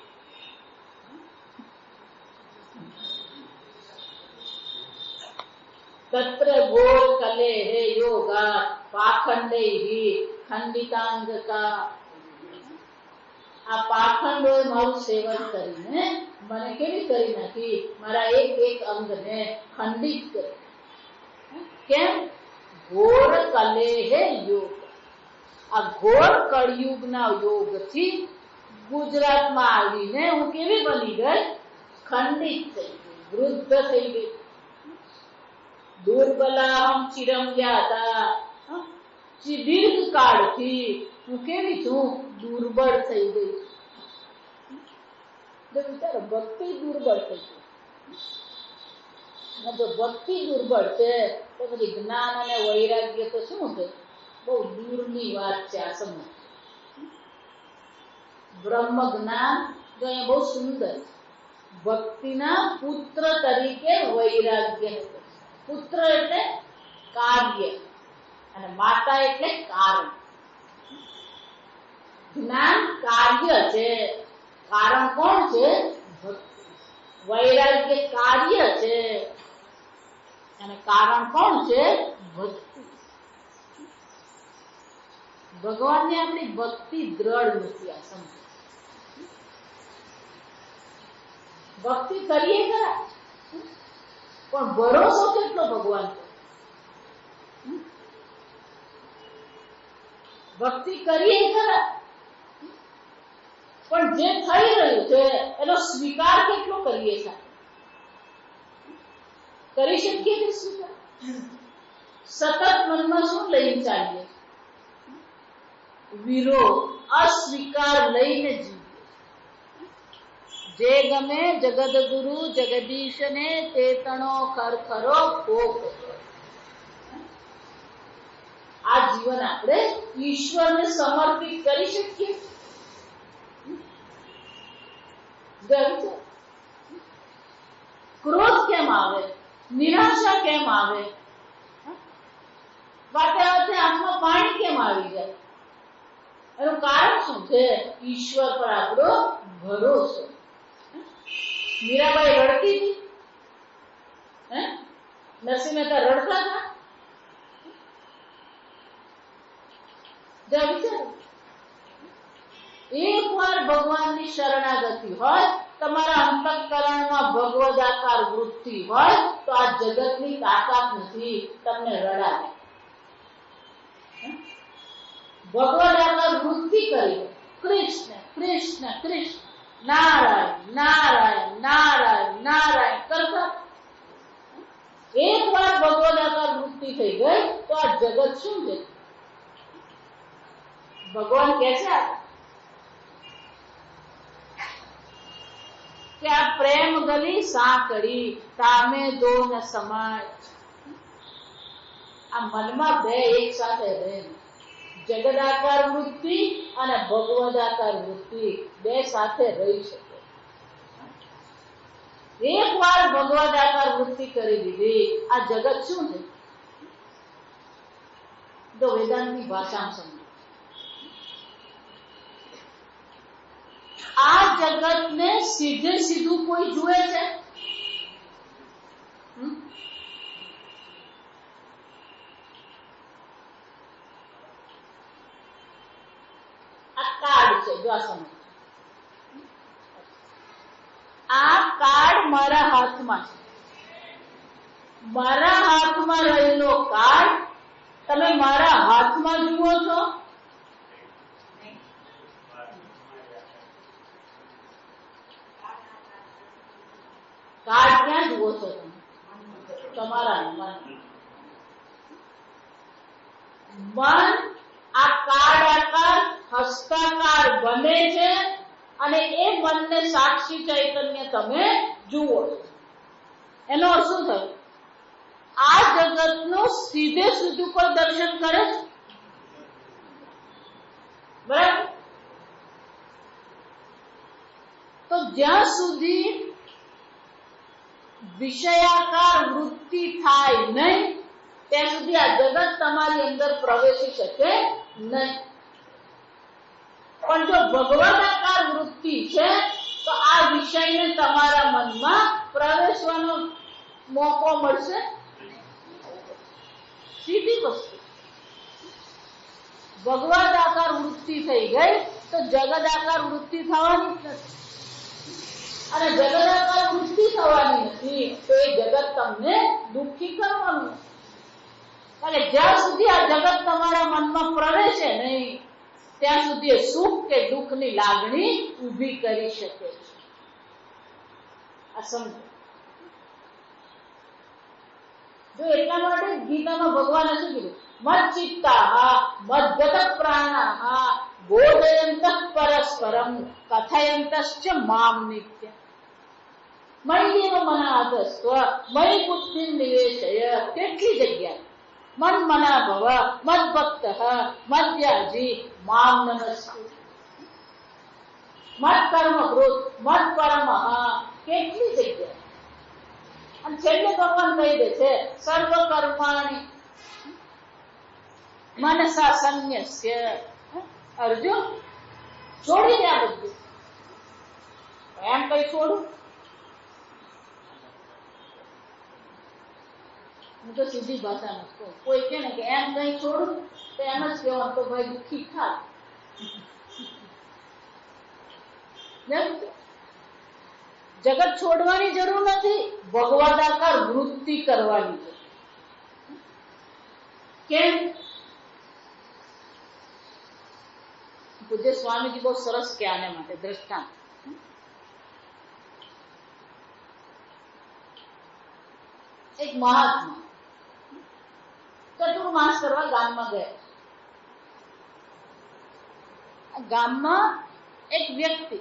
તત્ર ગોર કલે હે યોગા પાખંડે ખંડિતાંગકા. આ પાખંડો મારું સેવન કરીને મને કેવી કરી નાખી? મારા એક એક અંગને ખંડિત કરી. કેમ? ઘોર કલે હે યોગ. આ ઘોર કળયુગના યોગથી ગુજરાતમાં આવીને હું કેવી બની ગઈ? ખંડિત થઈ ગઈ, વૃદ્ધ થઈ ગઈ. દુર્બલાહમ ચિરમ વ્યાતા. દીર્ઘ કાળથી હું કેવી છું? દુર્બળ થઈ ગઈ. વિચારો, ભક્તિ દુર્બળ થઈ ગઈ. જો ભક્તિ દુર્બળ છે તો પછી જ્ઞાન અને વૈરાગ્ય તો શું છે? બહુ દૂરની વાત છે. આ સમય બ્રહ્મ જ્ઞાન જો અહીંયા બહુ સુંદર. ભક્તિના પુત્ર તરીકે વૈરાગ્ય. પુત્ર એટલે કાર્ય અને માતા એટલે કારણ. જ્ઞાન કાર્ય છે, કારણ કોણ છે? ભક્તિ. વૈરાગ્ય કાર્ય છે અને કારણ કોણ છે? ભક્તિ. ભગવાનની આપણી ભક્તિ દ્રઢ નથી. આ સમજ. ભક્તિ કરીએ ખરા, પણ ભરોસો કેટલો ભગવાન પર? ભક્તિ કરીએ ખરા, પણ જે થઈ રહ્યું છે એનો સ્વીકાર કેટલો કરીએ છીએ? કરી શકીએ કે સ્વીકાર? સતત મનમાં શું લઈને ચાલીએ? વિરોધ, અસ્વીકાર લઈને જીવીએ. જે ગમે જગદગુરુ જગદીશને તે તણો ખરખરો ભોગ. આ જીવન આપણે ઈશ્વરને સમર્પિત કરી શકીએ. ક્રોધ કેમ આવે? નિરાશા કેમ આવે? વાતે આંખમાં પાણી કેમ આવી જાય? એનું કારણ શું છે? ઈશ્વર પર આપણો ભરોસો. મીરાબાઈ રડતી હતી, નરસિંહ મહેતા રડતા હતા. એક વાર ભગવાનની શરણાગતિ હોય, તમારા અંતઃકરણમાં ભગવદાકાર વૃત્તિ હોય તો આ જગતની તાકાત નથી તમને રડાવે. ભગવદાકાર વૃત્તિ કરી કૃષ્ણ કૃષ્ણ કૃષ્ણ, નારાયણ નારાયણ નારાયણ નારાયણ કરતા એક વાર ભગવદાકાર વૃત્તિ થઈ ગઈ તો આ જગત શું છે? ભગવાન કહે છે કે આ પ્રેમ ગલી સાંકડી તામે દો ન સમાય. આ મનમાં બે એક સાથે રહે. જગદાકાર વૃત્તિ અને ભગવદાકાર વૃત્તિ બે સાથે રહી શકે. એક વાર ભગવદાકાર વૃત્તિ કરી દીધી, આ જગત શું છે? તો વેદાંતની ભાષામાં સમજો. આ જગતને સીધે સીધું કોઈ જુએ છે? આ કાર્ડ છે, જો આ સમજ. આ કાર્ડ મારા હાથમાં છે. મારા હાથમાં રહેલો કાર્ડ તમે મારા હાથમાં જુઓ છો? કાર્ડ ક્યાં જુઓ છો તમે? તમારા મન. આ કાર્ડ આકાર હસ્તાકાર બને છે અને એ મનને સાક્ષી ચૈતન્ય તમે જુઓ છો. એનો અર્થ શું થયો? આ જગતનું સીધે સીધું કોઈ દર્શન કરે છે? બરાબર? તો જ્યાં સુધી વિષયાકાર વૃત્તિ થાય નહીં ત્યાં સુધી આ જગત તમારી અંદર પ્રવેશી શકે નહીં. પણ જો ભગવદાકાર વૃત્તિ છે તો આ વિષયને તમારા મનમાં પ્રવેશવાનો મોકો મળશે. સીધી વસ્તુ. ભગવદાકાર વૃત્તિ થઈ ગઈ તો જગદાકાર વૃત્તિ થવાની જ નથી. અને જગદાકાર વૃત્તિ થવાની નથી તો એ જગત તમને દુઃખી કરવાનું. કારણ કે જ્યાં સુધી આ જગત તમારા મનમાં પ્રવેશે નહીં ત્યાં સુધી સુખ કે દુઃખની લાગણી ઊભી કરી શકે છે. આ સમજો. જો એટલા માટે ગીતામાં ભગવાને શું કીધું? મચ્ચિત્તાઃ મદ્ગત પ્રાણાઃ બોધયંતઃ પરસ્પરમ કથયંતશ્ચ મામ નિત્ય મય્યેવ મનાધસ્ત્વ મયિ બુદ્ધિં નિવેશય. કેટલી જગ્યાએ મન મના ભવ મદ્ભક્તઃ મદ્યાજી મામ નમસ્તુ મત કર્મ કૃત મત પરમઃ. કેટલી જગ્યાએ. અને છેલ્લે ભગવાન કહી દે છે સર્વ કર્માણિ મનસા સંન્યસ્ય. અર્જુન છોડી દે આ બધું. એમ કઈ છોડું? હું તો સીધી ભાષામાં કહું. કોઈ કે ને કે એમ કઈ છોડું તો એમ જ કહેવાનું તો ભાઈ દુઃખી ખા. જગત છોડવાની જરૂર નથી, ભગવદાકાર વૃત્તિ કરવાની છે. કેમ? પૂજ્ય સ્વામીજી બહુ સરસ કે આને માટે દ્રષ્ટાંત. એક મહાત્મા ચતુર્માસ કરવા ગામમાં ગયા. ગામમાં એક વ્યક્તિ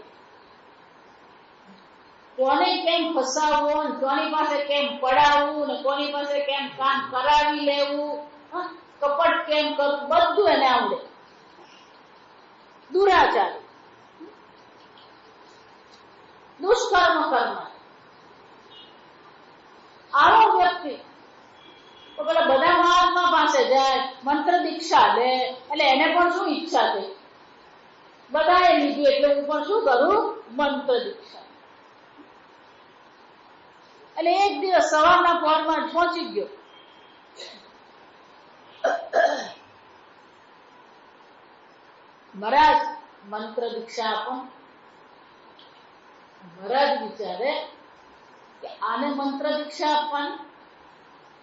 કોને કેમ ફસાવવું, કોની પાસે કેમ પડાવવું ને કોની પાસે કેમ કામ કરાવી લેવું, કપટ કેમ કરવું, બધું એને આવડે. દુરાચાર, દુષ્કર્મ કરનાર આવો વ્યક્તિ તો પેલા બધા મહાત્મા પાસે જાય, મંત્ર દીક્ષા લે. એટલે એને પણ શું ઈચ્છા થઈ? બધાએ લીધું એટલે હું પણ શું કરું? મંત્ર દીક્ષા. એટલે એક દિવસ સવારના પહોરમાં પહોંચી ગયો. મહારાજ મંત્ર દીક્ષા આપો. મહારાજ વિચારે કે આને મંત્ર દીક્ષા આપવાની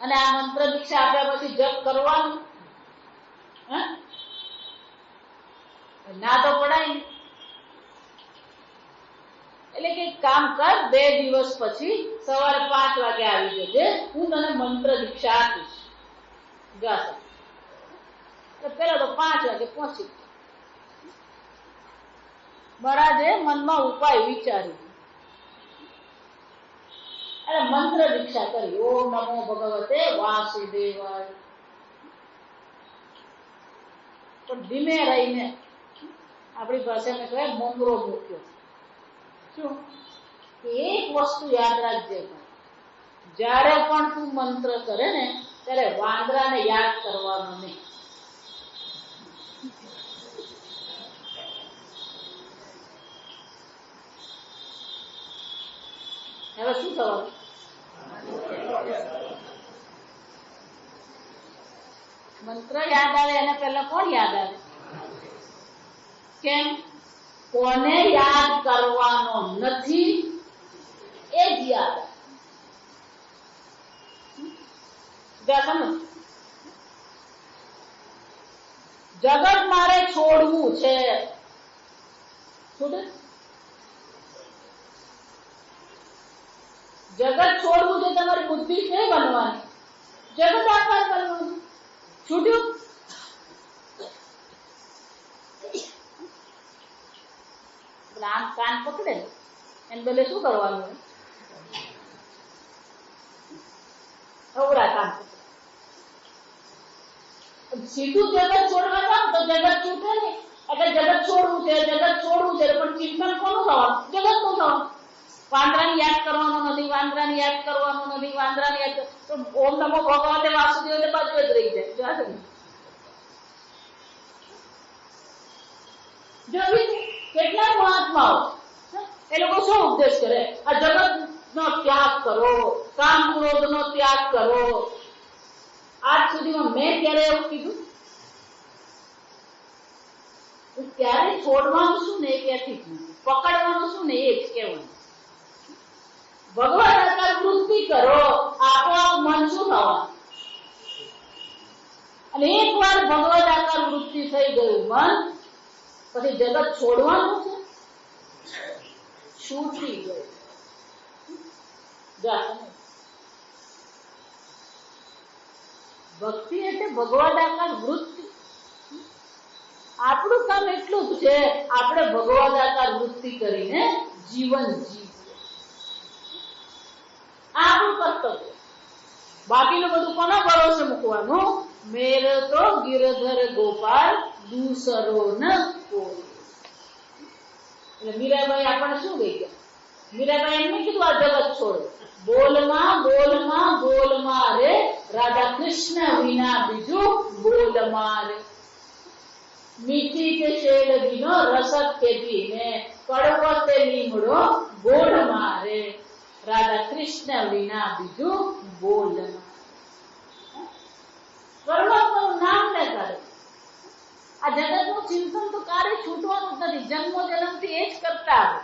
અને આ મંત્ર દીક્ષા આપ્યા પછી જપ કરવાનું, ના તો પડાય ને. એટલે કે કામ કર, 2 દિવસ પછી સવારે 5 વાગે આવી જજે, હું તને મંત્ર દીક્ષા આપીશ. પેલા તો 5 વાગે પહોંચી. મહારાજે મનમાં ઉપાય વિચાર્યું અને મંત્ર દીક્ષા કરી. ઓમ નમો ભગવતે વાસુદેવાય. પણ ધીમે રહીને આપણી ભાષામાં કહેવાય મોંગરો મૂક્યો. શું? એક વસ્તુ યાદ રાખજે, જ્યારે પણ તું મંત્ર કરે ને ત્યારે વાંદરાને યાદ કરવાનો નહીં. હવે શું થવાનું? મંત્ર યાદ આવે એને પહેલા કોણ યાદ આવે? કેમ? કોને યાદ કરવાનો નથી એ જ યાદ આવે. જગત મારે છોડવું છે. જગત છોડવું છે. તમારી બુદ્ધિ નહીં બનવાની, જગત આકાર બનવાનું. છૂટ્યું? આમ કાન પકડે એને બદલે શું કરવાનું? અવરા કાન પકડે. સીધું જગત છોડવા જાવ તો જગત છૂટે ને. એટલે જગત છોડવું છે, જગત છોડવું છે, પણ ચિંતન કોનું થવાનું? જગત નું થવાનું. વાંદરાને યાદ કરવાનું નથી, વાંદરાને યાદ કરવાનું નથી, વાંદરાને યાદ તો ઓમ નમો ભગવતે વાસુદેવ બાજુ જ રહી જાય. જો કેટલા મહાત્માઓ એ લોકો શું ઉપદેશ કરે? આ જગત નો ત્યાગ કરો, કામ ક્રોધ નો ત્યાગ કરો. આજ સુધીમાં મેં ક્યારે એવું કીધું? ત્યારે છોડવાનું શું ને એ ક્યાંથી પકડવાનું શું ને એ જ કહેવાનું. ભગવાન આકાર વૃત્તિ કરો, આપોઆપ મન શું થવાનું? અને એકવાર ભગવદ આકાર વૃત્તિ થઈ ગયું મન, પછી જગત છોડવાનું છે? છૂટી ગયું. ભક્તિ એટલે ભગવદ આકાર વૃત્તિ. આપણું કામ એટલું જ છે, આપણે ભગવદ આકાર વૃત્તિ કરીને જીવન જીવીએ. આપણું કર્તવ્ય. બાકીનું બધું કોના ભરોસે મૂકવાનું? મેર તો ગિરધર ગોપાલ દૂસરો ન કોઈ. એટલે મીરાબાઈ આપણને શું કહી ગયા? મીરાબાઈ એમને કીધું આ જગત છોડો. બોલમાં બોલમાં બોલમાં રે રાધા કૃષ્ણ વિના બીજું બોલમાં રે. મીઠી તે શેરડીનો રસક ખેતીને કડવો તે લીમડો ગોળ મારે રાધા કૃષ્ણ વિના બીજું બોલમાં. પરમાત્માનું નામ લે કરે. આ જગતનું ચિંતન તો ક્યારે છૂટવાનું જ નથી. જન્મો જન્મથી એ જ કરતા આવે.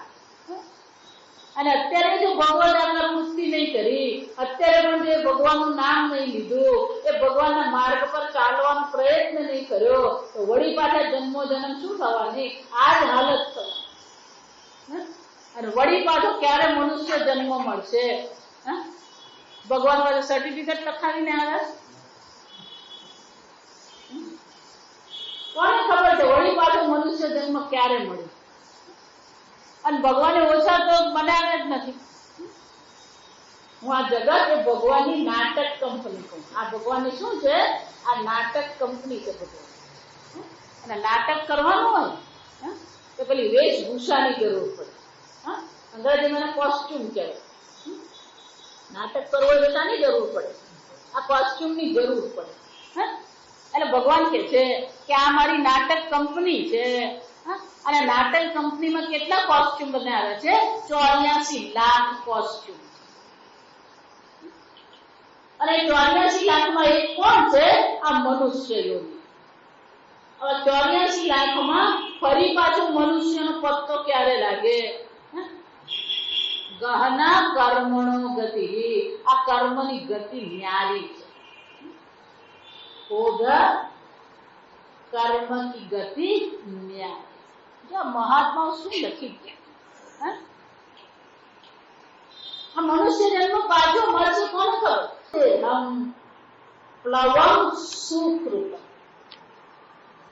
અને અત્યારે જો ભગવદ આકાર વૃત્તિ નહીં કરી, અત્યારે પણ જે ભગવાનનું નામ નહીં લીધું, એ ભગવાનના માર્ગ પર ચાલવાનો પ્રયત્ન નહીં કર્યો, તો વળી પાછા જન્મો જન્મ શું થવાની? આ જ હાલત થવાની. અને વળી પાછો ક્યારે મનુષ્ય જન્મ મળશે? ભગવાન પાસે સર્ટિફિકેટ લખાવીને આવે? કોને ખબર છે વળી પાછો મનુષ્ય જન્મ ક્યારે મળે? અને ભગવાને ઓછા તો બનાવ્યા જ નથી. હું આ જગત એ ભગવાનની નાટક કંપની કહું. આ ભગવાનની શું છે? આ નાટક કંપની છે ભગવાન. અને નાટક કરવાનું હોય તો પેલી વેશભૂષાની જરૂર પડે. અંગ્રેજીમાં એને કોસ્ટ્યુમ કહેવાય. નાટક કરવું હોય તો શાની જરૂર પડે? આ કોસ્ટ્યુમની જરૂર પડે. એટલે ભગવાન કે છે કે આ મારી નાટક કંપની છે. અને નાટક કંપનીમાં કેટલા કોસ્ટ્યુમ બનાવ્યા છે? 84 લાખ કોસ્ટ્યુમ. અને 84 લાખમાં એક કોણ છે? આ મનુષ્ય યોની. હવે 84 લાખમાં ફરી પાછો મનુષ્યનો પત્તો ક્યારે લાગે? ગહના કર્મણો ગતિ. આ કર્મની ગતિ ન્યારી છે. ઓઘ કર્મ કી ગતિ ન્યારી. જો મહાત્માઓ શું લખી ગયા? આ મનુષ્ય જન્મ પાછો મળશે કોને ખબર? પ્લવમ સુકૃત.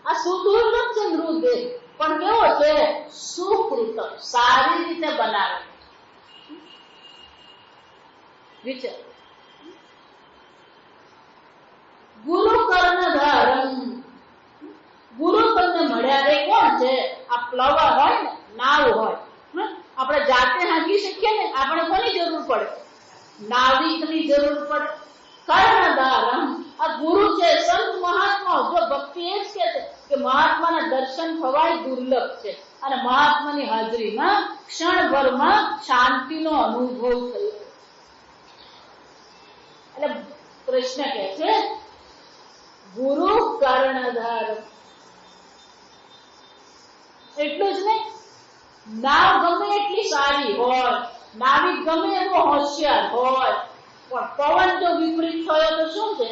આ સુદુર્લભ છે નૃદેહ, પણ કેવો છે? સુકૃત, સારી રીતે બનાવે. વિચાર. ગુરુ કર્ણધારમ. ગુરુ તમને મળ્યા એ કોણ છે? આ પ્લવર હોય ને, નાવ હોય. આપણે જાતે હાંકી શકીએ ને, આપણે કોની જરૂર પડે? નાવિકની જરૂર પડે. કર્ણધારમ. આ ગુરુ છે, સંત મહાત્મા. જો ભક્તિ એ જ કે છે કે મહાત્માના દર્શન થવાય દુર્લભ છે. અને મહાત્માની હાજરીમાં ક્ષણભરમાં શાંતિનો અનુભવ થયો. એટલે કૃષ્ણ કહે છે ગુરુ કર્ણધારમ. એટલું જ નહીં, નાવ ગમે એટલી સારી હોય, નાવિક ગમે એવો હોશિયાર હોય, પણ પવન જો વિપરીત થયો તો શું છે?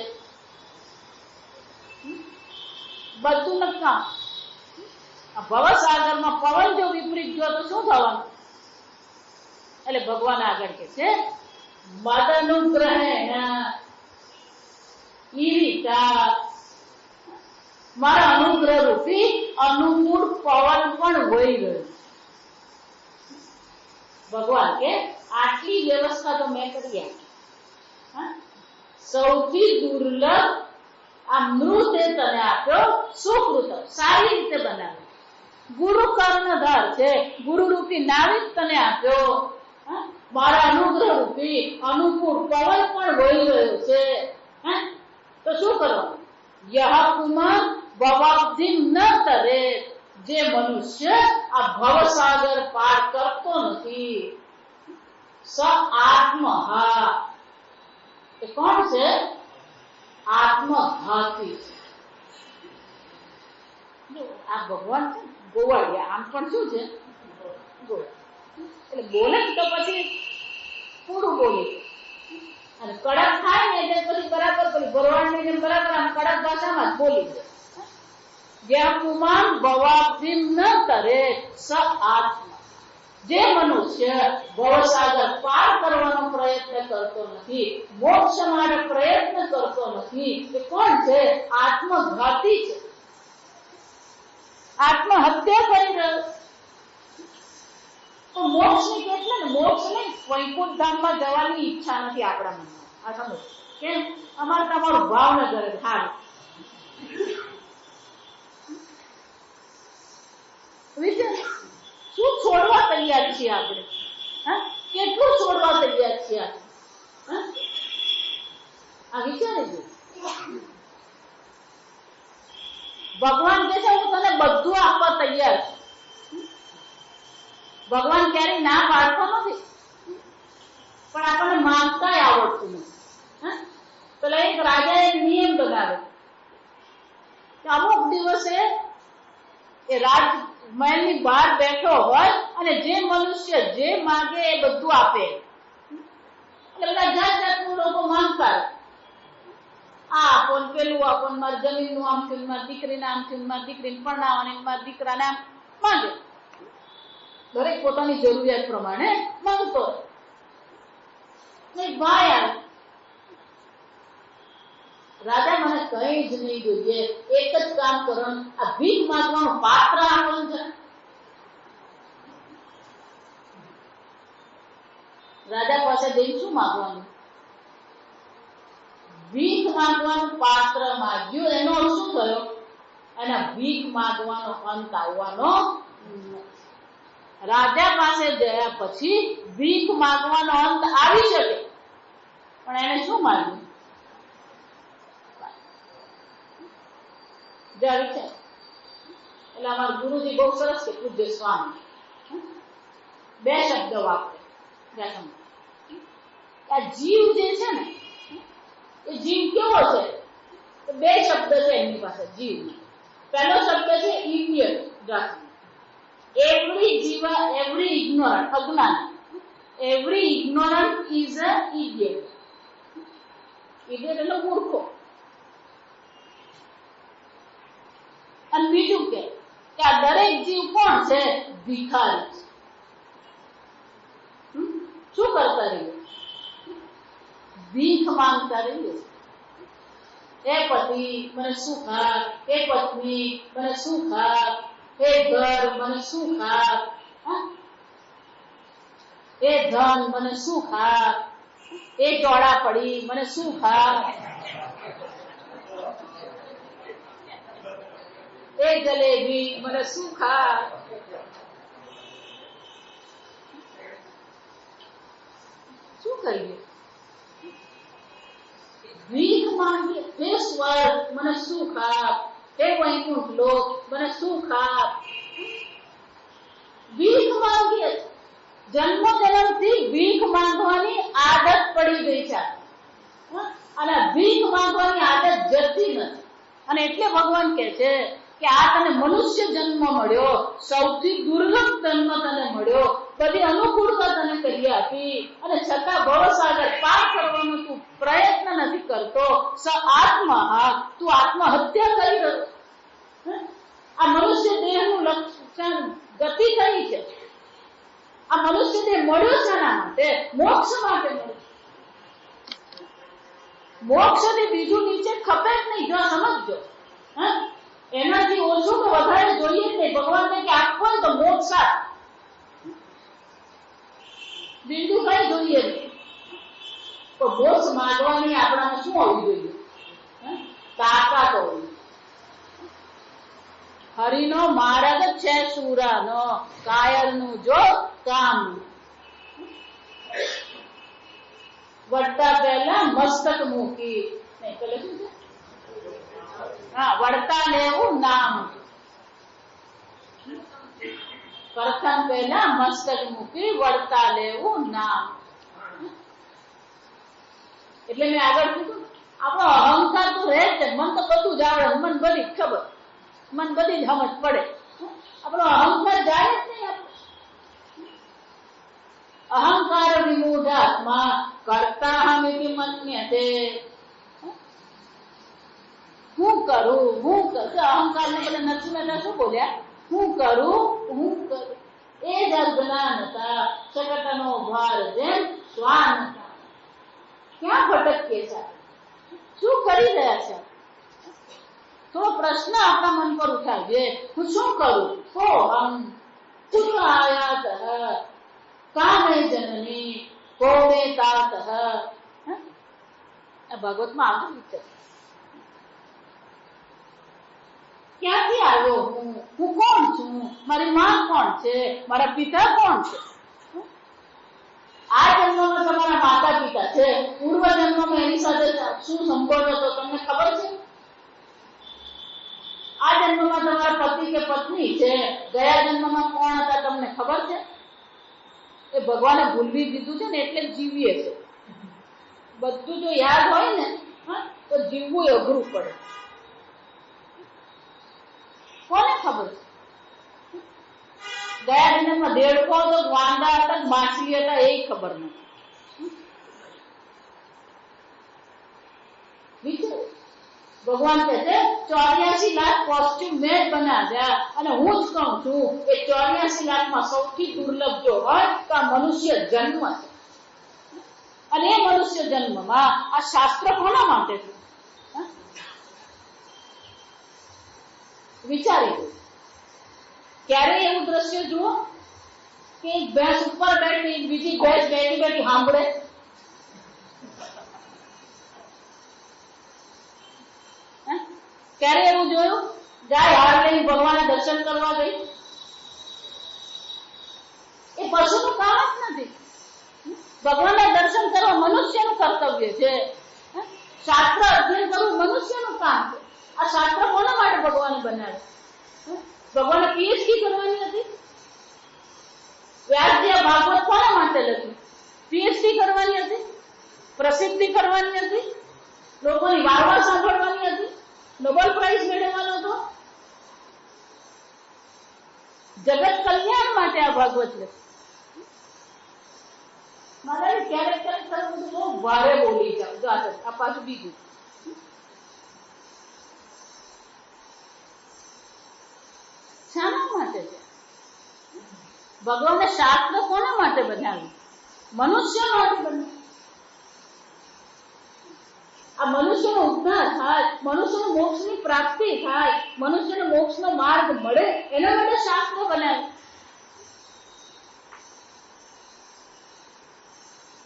બધું નકામ. ભવસાગરમાં પવન જો વિપરીત ગયો તો શું થવાનું? એટલે ભગવાન આગળ કે છે મદનુગ્રહેણ ઈરિતા. મારા અનુગ્રહ રૂપી અનુકૂળ પવન પણ વહી ગયો. ભગવાન કે આટલી વ્યવસ્થા તો મેં કરી આપી. સૌથી દુર્લભ આ મૃત તને આપ્યો, સુકૃત, સારી રીતે બનાવ્યો. ગુરુ કર્ણધાર છે, ગુરુ રૂપી નાવિક તને આપ્યો. મારા અનુગ્રહ રૂપી અનુકૂળ પવન પણ વહી રહ્યો છે. તો શું કરવાનું? યહ કુમાર ભવાબ્ધિ ન તરે. જે મનુષ્ય આ ભવસાગર પાર કરતો નથી. સ આત્મહા, એ કોણ છે? આત્મઘાતી છે. આ ભગવાન છે ગોવાળિયા, આમ પણ શું છે? એટલે બોલે તો પછી પૂરું બોલે, અને કડક થાય ને એટલે પછી બરાબર પેલી ભરવાડની જેમ બરાબર આમ કડક ભાષામાં જ બોલી જાય. જ્યાં કુમાન ભવાબ્દિમ ન કરે સ આત્મા, જે મનુષ્ય ભવસાગર પાર કરવાનો પ્રયત્ન કરતો નથી, મોક્ષ માટે પ્રયત્ન કરતો નથી, એ કોણ છે? આત્મઘાતી છે, આત્મહત્યા કરી રહ્યો. તો મોક્ષ ની કેટલે ને મોક્ષ ને વૈકુંઠ ધામમાં જવાની ઈચ્છા નથી આપણા મનમાં. આ સમજ કેમ? અમારે તમારું ભાવનગર સારું વિચાર, શું છોડવા તૈયાર છીએ આપણે? કેટલું છોડવા તૈયાર છીએ આપણે? આ વિચારી દો. ભગવાન કહે છે હું તને બધું આપવા તૈયાર છું. ભગવાન ક્યારેય ના પાડતો નથી, પણ આપણને માંગતા આવડતું નથી. પેલા એક રાજાએ નિયમ બનાવ્યો કે અમુક દિવસે એ રાજમહેલની બહાર બેઠો હોય અને જે મનુષ્ય જે માંગે એ બધું આપે. એટલે બધા જાત જાતનું લોકો માંગતા, આ આપો પેલું આપો, મારી જમીનનું આમ થયું, મારી દીકરીને આમ થયું, મારી દીકરીને પરણાવવાની, મારી દીકરાને આમ માંગે. દરેક પોતાની જરૂરિયાત પ્રમાણે માંગતો. ભાઈ આવે, રાજા મને કઈ જ નહીં જોઈએ, એક જ કામ કરો, આ ભીખ માંગવાનું પાત્ર આપવાનું છે. રાજા પાસે જઈને શું માંગવાનું? ભીખ માંગવાનું પાત્ર માંગ્યું. એનો અર્થ શું થયો? એના ભીખ માંગવાનો અંત આવવાનો. રાજા પાસે ગયા પછી ભીખ માંગવાનો અંત આવી શકે, પણ એને શું માંગ્યું? એટલે અમારા ગુરુજી બહુ સરસ છે, પૂજ્ય સ્વામી બે શબ્દ વાપરે. આ જીવ જે છે ને એ જીવ કેવો છે? તો બે શબ્દ છે એમની પાસે જીવ. પહેલો શબ્દ છે ઇડિયટ. every ignorant, અજ્ઞાન. every ignorant is a idiot. idiot એટલે મૂર્ખો. અને બીજું કે આ દરેક જીવ કોણ છે? ભિખારી છે. શું કરતા રહીએ? ભીખ માંગતા રહીએ. હે પતિ મને સુખ આપ, હે પત્ની મને સુખ આપ, હે ઘર મને સુખ આપ, હે ધન મને સુખ આપ, હે ચોળા પડી મને સુખ આપ, હે જલેબી મને સુખ આપ. શું કરીએ? ભીખ માંગીએ. હે સ્વર્ગ મને સુખ આપ, હે વૈકુંઠ લોક મને સુખ આપ. ભીખ માંગીએ. જન્મ જન્મથી ભીખ માંગવાની આદત પડી ગઈ છે, અને ભીખ માંગવાની આદત જતી નથી. અને એટલે ભગવાન કહે છે કે આ તને મનુષ્ય જન્મ મળ્યો, સૌથી દુર્લભ જન્મ તને મળ્યો, બધી અનુકૂળતા તને કરી આપી, અને છતાં ભવસાગર પાર કરવાનો તું પ્રયત્ન નથી કરતો. સ આત્મા, તું આત્મહત્યા કરી રહ્યો. આ મનુષ્ય દેહનું લક્ષણ ગતિ થઈ છે. આ મનુષ્ય દેહ મળ્યો શાના માટે? મોક્ષ માટે મળ્યો. મોક્ષથી બીજું નીચે ખપે જ નહીં. જો સમજજો, એનાથી ઓછું તો વધારે જોઈએ જ નહીં. ભગવાનને કે આપવો હોય તો મોક્ષ આપ, બીજું કઈ જોઈએ નહીં. તો મોક્ષ માંગવાની આપણામાં શું હોવી જોઈએ? તાકાત હોવી. હરિનો માર્ગ છે સુરાનો, કાયરનું જો કામ. વળતા પહેલા મસ્તક મૂકી. પેલે શું છે? વળતા લેવું નામ. પ્રથમ પહેલા મસ્તક મૂકી વળતા લેવું નામ. એટલે મેં આગળ કીધું આપણો અહંકાર તો રહે છે. મન તો બધું જ આવડે, મન બધી ખબર, મન બધી જ સમજ પડે. આપણો અહંકાર જાય જ નહીં. અહંકાર વિમૂઢાત્મા કર્તાહમિતિ મન્યતે. હું કરું, હું કરું. અહંકાર ને બધા નરસિંહ મહેતા શું બોલ્યા? હું કરું, હું કરું. એ જ અજ્ઞાનતા શકટનો ભાર જેમ શ્વાનતા. ક્યાં ભટકીએ છે? શું કરી રહ્યા છે? થોડો પ્રશ્ન આપણા મન પર ઉઠાવીએ. હું શું કરું? કોહમ કુત્ર આયાત કામે જનની કોમે તાત. ભાગવતમાં આવતું છે. ક્યાંથી આવ્યો હું? હું કોણ છું? મારી માં કોણ છે? મારા પિતા કોણ છે? આ જન્મમાં તમારા માતા પિતા છે. પૂર્વ જન્મમાં એની સાથે શું સંબંધ હતો તમને ખબર છે? આ જન્મમાં તમારા પતિ કે પત્ની છે. ગયા જન્મમાં કોણ હતા તમને ખબર છે? એ ભગવાને ભૂલવી દીધું છે ને એટલે જીવીએ છે. બધું જો યાદ હોય ને તો જીવવું અઘરું પડે. કોને ખબર છે? ગયા જન્મમાં દેડકો હતો, વાંદા હતા, માછલી હતા, એ ખબર નથી. ભગવાન કહે છે 84 લાખ કોસ્ટ્યુમ મેં જ બનાવ્યા અને હું જ કહું છું એ 84 લાખમાં સૌથી દુર્લભ જો હોય તો આ મનુષ્ય જન્મ છે. અને એ મનુષ્ય જન્મમાં આ શાસ્ત્ર કોના માટે છે? વિચારી લો. ક્યારે એવું દ્રશ્ય જુઓ કે એક ભેંસ ઉપર બેઠી, બીજી ભેંસ બેઠી બેઠી સાંભળે? ક્યારે એવું જોયું? ગાય હાર લઈને ભગવાને દર્શન કરવા ગઈ. એ પશુનું કામ જ નથી. ભગવાનના દર્શન કરવા મનુષ્યનું કર્તવ્ય છે. શાસ્ત્ર અધ્યયન કરવું મનુષ્યનું કામ છે. આ શાસ્ત્ર કોના માટે ભગવાને બનાવ્યું? ભગવાને પીએચડી કરવાની હતી? વ્યાસજી ભાગવત કોના માટે લખ્યું? પીએચડી કરવાની હતી? પ્રસિદ્ધિ કરવાની હતી? લોકોની વારવાર સાંભળવાની હતી? નોબેલ પ્રાઇઝ મેળવવાનો હતો? જગત કલ્યાણ માટે આ ભાગવત લખ્યું. મારે ક્યારેક ક્યારેક કરવું બહુ ભારે બોલી જાવ. જો આ પાછું બીજું. શાના માટે છે? ભગવાને શાસ્ત્ર કોના માટે બનાવ્યું? મનુષ્ય માટે બનાવ્યું. આ મનુષ્યનો ઉદ્ધાર થાય, મનુષ્યનો મોક્ષની પ્રાપ્તિ થાય, મનુષ્યને મોક્ષનો માર્ગ મળે એના માટે શાસ્ત્ર બનાવ્યું.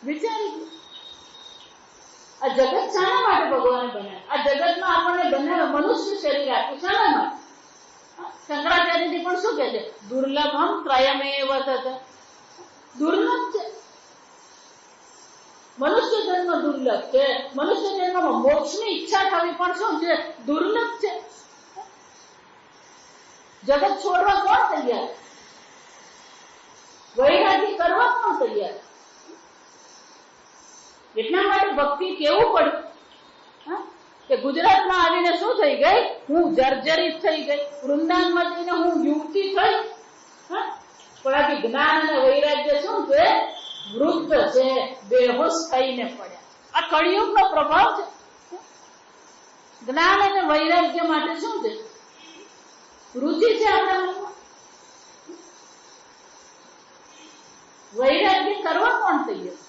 વિચારી આ જગત શાના માટે ભગવાને બનાવ્યું? આ જગતમાં આપણને બનાવ્યું, મનુષ્ય શરીર આપ્યું શાના માટે? શંકરાચાર્યજી પણ શું કહે છે? દુર્લભમ ત્રયમેવ તત. દુર્લભ છે. મનુષ્ય જન્મ દુર્લભ છે. મનુષ્ય જન્મમાં મોક્ષની ઈચ્છા થવી પણ શું છે? દુર્લભ છે. જગત છોડવા કોણ તૈયાર? વૈરાગ્ય કરવા કોણ તૈયાર? એટલા માટે ભક્તિ કેવું પડ્યું કે ગુજરાતમાં આવીને શું થઈ ગઈ? હું જર્જરિત થઈ ગઈ. વૃંદાવનમાં જઈને હું યુવતી થઈ. પણ આ જ્ઞાન અને વૈરાગ્ય શું છે? વૃદ્ધ છે, બેહોશ થઈને પડ્યા. આ કળિયુગનો પ્રભાવ છે. જ્ઞાન અને વૈરાગ્ય માટે શું છે? રુચિ છે આપણા મનમાં. વૈરાગ્ય કરવા કોણ તૈયાર?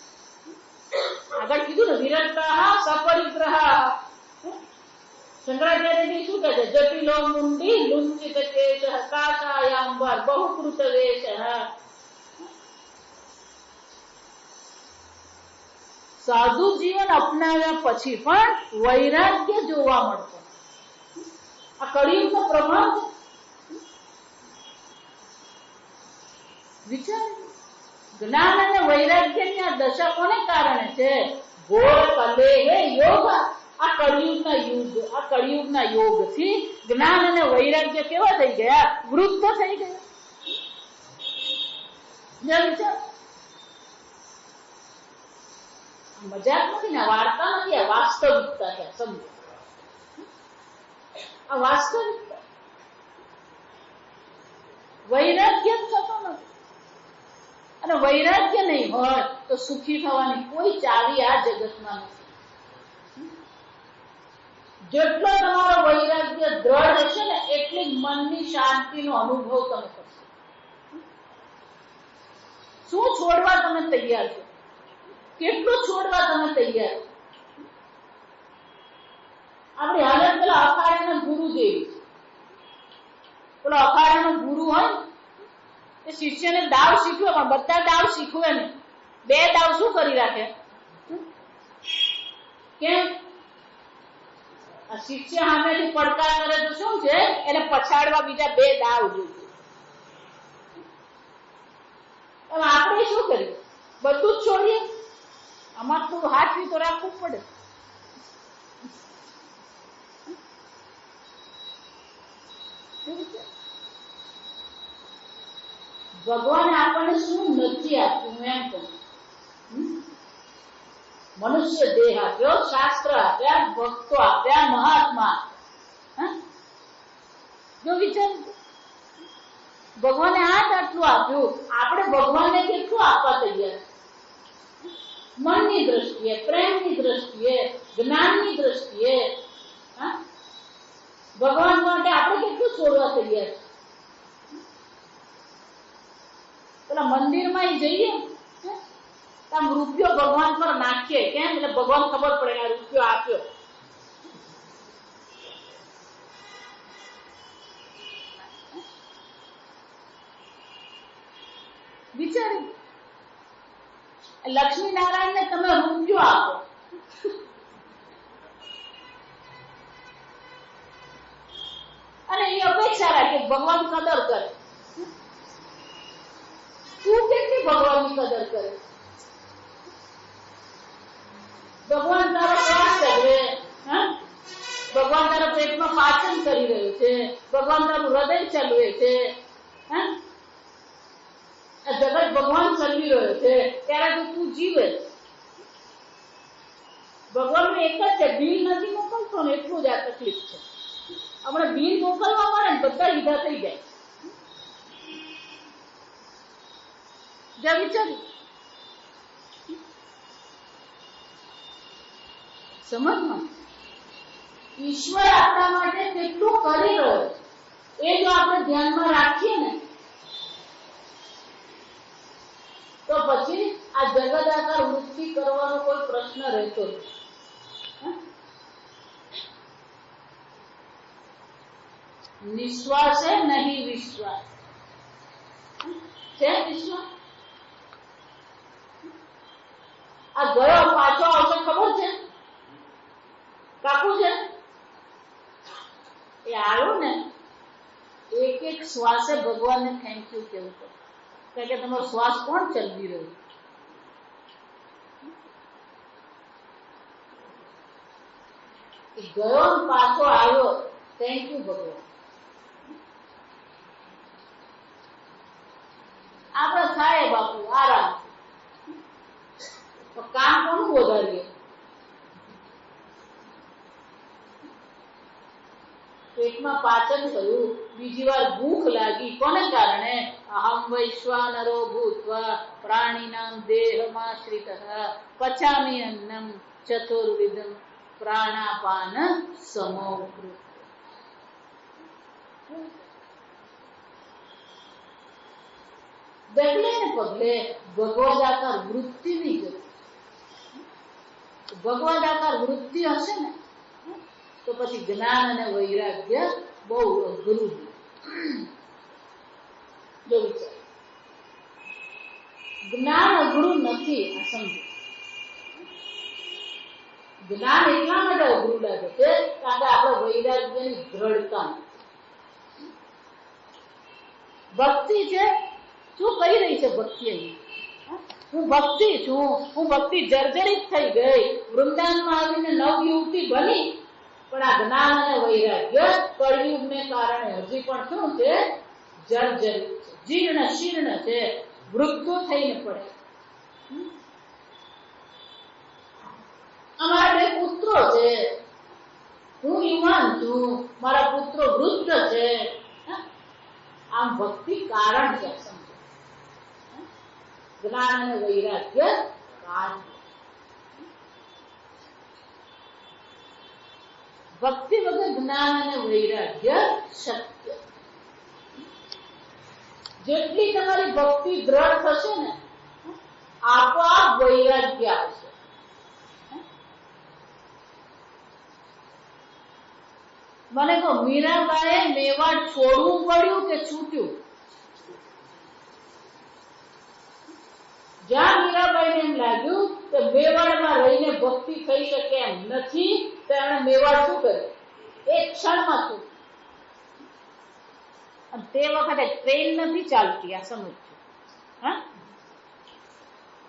આગળ કીધું ને વિરક્તા સપરિગ્રહ. શંકરાચાર્યજી શું કહે છે? જટિલો મુંડી લુંચિત કેશ કાશાયાંબર બહુકૃત વેશ. સાધુ જીવન અપનાવ્યા પછી પણ વૈરાગ્ય જોવા મળતો. આ કળિયુગનો પ્રભાવ છે. વિચાર. જ્ઞાન અને વૈરાગ્યની આ દશા કોને કારણે છે? ઘોર કલેહે યોગ. આ કળિયુગના યોગથી જ્ઞાન અને વૈરાગ્ય કેવા થઈ ગયા? વૃદ્ધ થઈ ગયા. મજાક નથી ને, વાર્તા નથી, આ વાસ્તવિકતા છે. સમજો, આ વાસ્તવિકતા. વૈરાગ્ય થતો નથી, અને વૈરાગ્ય નહીં હોય તો સુખી થવાની કોઈ ચાવી આ જગતમાં નથી. જેટલો તમારો વૈરાગ્ય દ્રઢ હશે ને એટલી મનની શાંતિનો અનુભવ તમે કરશો. શું છોડવા તમે તૈયાર છો? કેટલું છોડવા તમે તૈયાર છો? આપણી હાલત પેલા અખાડાના ગુરુ જેવી છે. પેલો અખાડાનો ગુરુ હોય એ શિષ્યને દાવ શીખવે, પણ બધા દાવ શીખવે નહીં. બે દાવ શું કરી રાખે? કેમ? આ શિષ્ય સામેથી પડકાર કરે તો શું છે, એને પછાડવા બીજા બે દાવ જોઈએ. આપણે શું કરીએ? બધું જ છોડીએ. આમાં તો હાથ તો રાખવું પડે. ભગવાને આપણને શું નથી આપ્યું? એમ કહું, મનુષ્ય દેહ આપ્યો, શાસ્ત્ર આપ્યા, ભક્તો આપ્યા, મહાત્મા. જો વિચાર, ભગવાને આટલું આપ્યું, આપણે ભગવાનને કેટલું આપવા તૈયાર? મનની દ્રષ્ટિએ, પ્રેમની દ્રષ્ટિએ, જ્ઞાનની દ્રષ્ટિએ ભગવાન માટે આપણે કેટલું છોડવા તૈયાર? પેલા મંદિરમાં જઈએ, આમ રૂપિયો ભગવાન પર નાખીએ. કેમ? એટલે ભગવાન ખબર પડે આ રૂપિયો આપ્યો. વિચારી, લક્ષ્મી નારાયણ ને તમે રૂપિયો આપો, અને એ અપેક્ષા રાખે ભગવાન કદર કરે. તું કેટલી ભગવાનની કદર કરે? ભગવાન તારો શ્વાસ ચલાવે, ભગવાન તારા પેટમાં પાચન કરી રહ્યું છે, ભગવાન તારું હૃદય ચલાવે છે, આ જગત ભગવાન ચલાવી રહ્યો છે, ત્યારે તો તું જીવે. ભગવાન એક જ છે, બિલ નથી મોકલતો ને એટલું જ આ તકલીફ છે. આપણે બિલ મોકલવા પડે ને બધા લીધા થઈ જાય. વિચારી સમજમાં, ઈશ્વર આપણા માટે કેટલું કરી રહ્યો એ જો આપણે ધ્યાનમાં રાખીએ ને, તો પછી આ જગદાકાર વૃત્તિ કરવાનો કોઈ પ્રશ્ન રહેતો નથી. નિશ્વાસે નહીં વિશ્વાસ છે. વિશ્વાસ આ ગયો પાછો આવશે, ખબર છે? કાકુ છે એ આવ્યો ને, એક એક શ્વાસે ભગવાનને થેન્ક યુ કેવું પડે. કારણ કે તમારો શ્વાસ કોણ ચલાવી રહ્યું? ગયો પાછો આવ્યો, થેન્ક યુ ભગવાન. આપણે થાય બાપુ આરામ, કામ કોનું વધારીએ? પેટમાં પાચન થયું, બીજી વાર ભૂખ લાગી, કોને કારણે? અહમ વૈશ્વાનરો ભૂત્વા પ્રાણીનામ દેહમાશ્રિતઃ પચામિ અન્નમ ચતુર્વિધમ પ્રાણાપાન સમોકૃત. ડગલે ને પગલે ભગવદાકાર વૃત્તિની જરૂર. ભગવદાકાર વૃત્તિ હશે ને તો પછી જ્ઞાન અને વૈરાગ્ય બહુ અઘરું. જો વિચાર, જ્ઞાન અઘરું નથી, આ સમજો. જ્ઞાન એટલા માટે અઘરું લાગે છે કારણ કે આપણે વૈરાગ્યની દ્રઢતા. ભક્તિ છે, શું કરી રહી છે ભક્તિ? અહીં હું ભક્તિ છું, હું ભક્તિ જર્જરિત થઈ ગઈ, વૃંદાવનમાં આવીને નવયુવતી બની, પણ આ જ્ઞાન અને વૈરાગ્ય કળયુગને કારણે હજી પણ શું છે? જર્જરિત છે, જીર્ણ શીર્ણ છે. વૃદ્ધો થઈને પડે. અમારા 2 પુત્રો છે, હું યુવાન છું, મારા પુત્રો વૃદ્ધ છે. આમ ભક્તિ કારણ છે, સમજો. જ્ઞાન અને વૈરાગ્ય કારણ. ભક્તિ વગર જ્ઞાન અને વૈરાગ્ય શક્ય. જેટલી તમારી ભક્તિ દ્રઢ થશે ને, આપોઆપ વૈરાગ્ય આવશે. મને કહો, મીરાબાઈએ મેવાડ છોડવું પડ્યું કે છૂટ્યું? જ્યાં મીરાબાઈને એમ લાગ્યું કે મેવાડમાં રહીને ભક્તિ થઈ શકે એમ નથી, તો એણે મેવાડ શું કર્યું? એક ક્ષણમાં શું. તે વખતે ટ્રેન નથી ચાલતી, આ સમજજો. હા,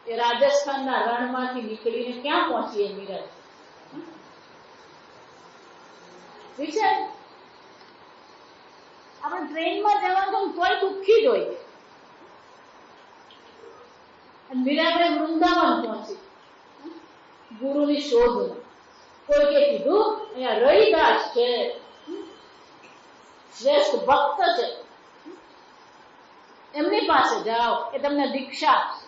એ રાજસ્થાનના રણમાંથી નીકળીને ક્યાં પહોંચી એ મીરા? આપણે ટ્રેનમાં જવાનું તોય દુઃખી જ હોય. મીરાબાઈ વૃંદાવન પહોંચી ગુરુની શોધમાં. કોઈએ કીધું અહીંયા રવિદાસ છે, શ્રેષ્ઠ ભક્ત છે, એમની પાસે જાઓ, એ તમને દીક્ષા આપશે.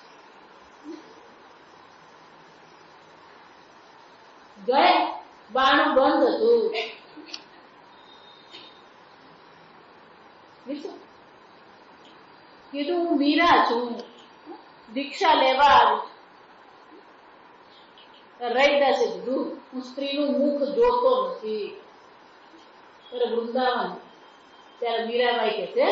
ગયા, બારણું બંધ હતું. કીધું હું મીરા છું, દીક્ષા લેવા આવી. રવિદાસે કીધું હું સ્ત્રીનું મુખ જોતો નથી. વૃંદાવન. ત્યારે મીરાબાઈ કહે છે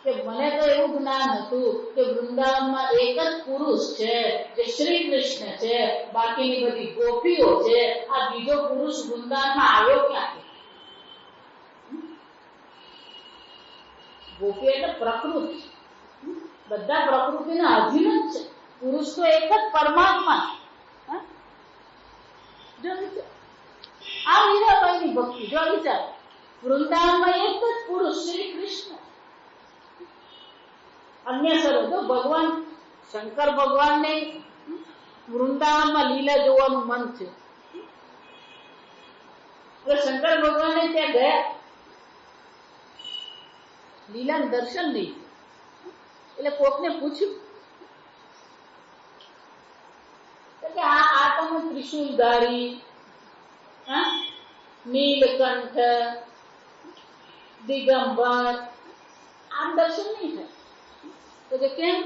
કે મને તો એવું જ્ઞાન હતું કે વૃંદાવનમાં એક જ પુરુષ છે જે શ્રી કૃષ્ણ છે, બાકીની બધી ગોપીઓ છે. આ બીજો પુરુષ વૃંદાવનમાં આવ્યો ક્યાંથી? ગોપી એટલે પ્રકૃતિ, બધા પ્રકૃતિના અધીન જ છે. પુરુષ તો એક જ પરમાત્મા. આ મીરાબાઈની ભક્તિ જો વિચાર, વૃંદાવનમાં એક જ પુરુષ શ્રી કૃષ્ણ. અન્ય સર્વ ભગવાન શંકર ભગવાનને વૃંદાવનમાં લીલા જોવાનું મન છે. શંકર ભગવાને ત્યાં ગયા, લીલાનું દર્શન નહીં. એટલે કોકને પૂછ્યું કે આ તમે ત્રિશુલધારી, નીલકંઠ, દિગંબર, આમ દર્શન નહીં થાય. તો કે કેમ?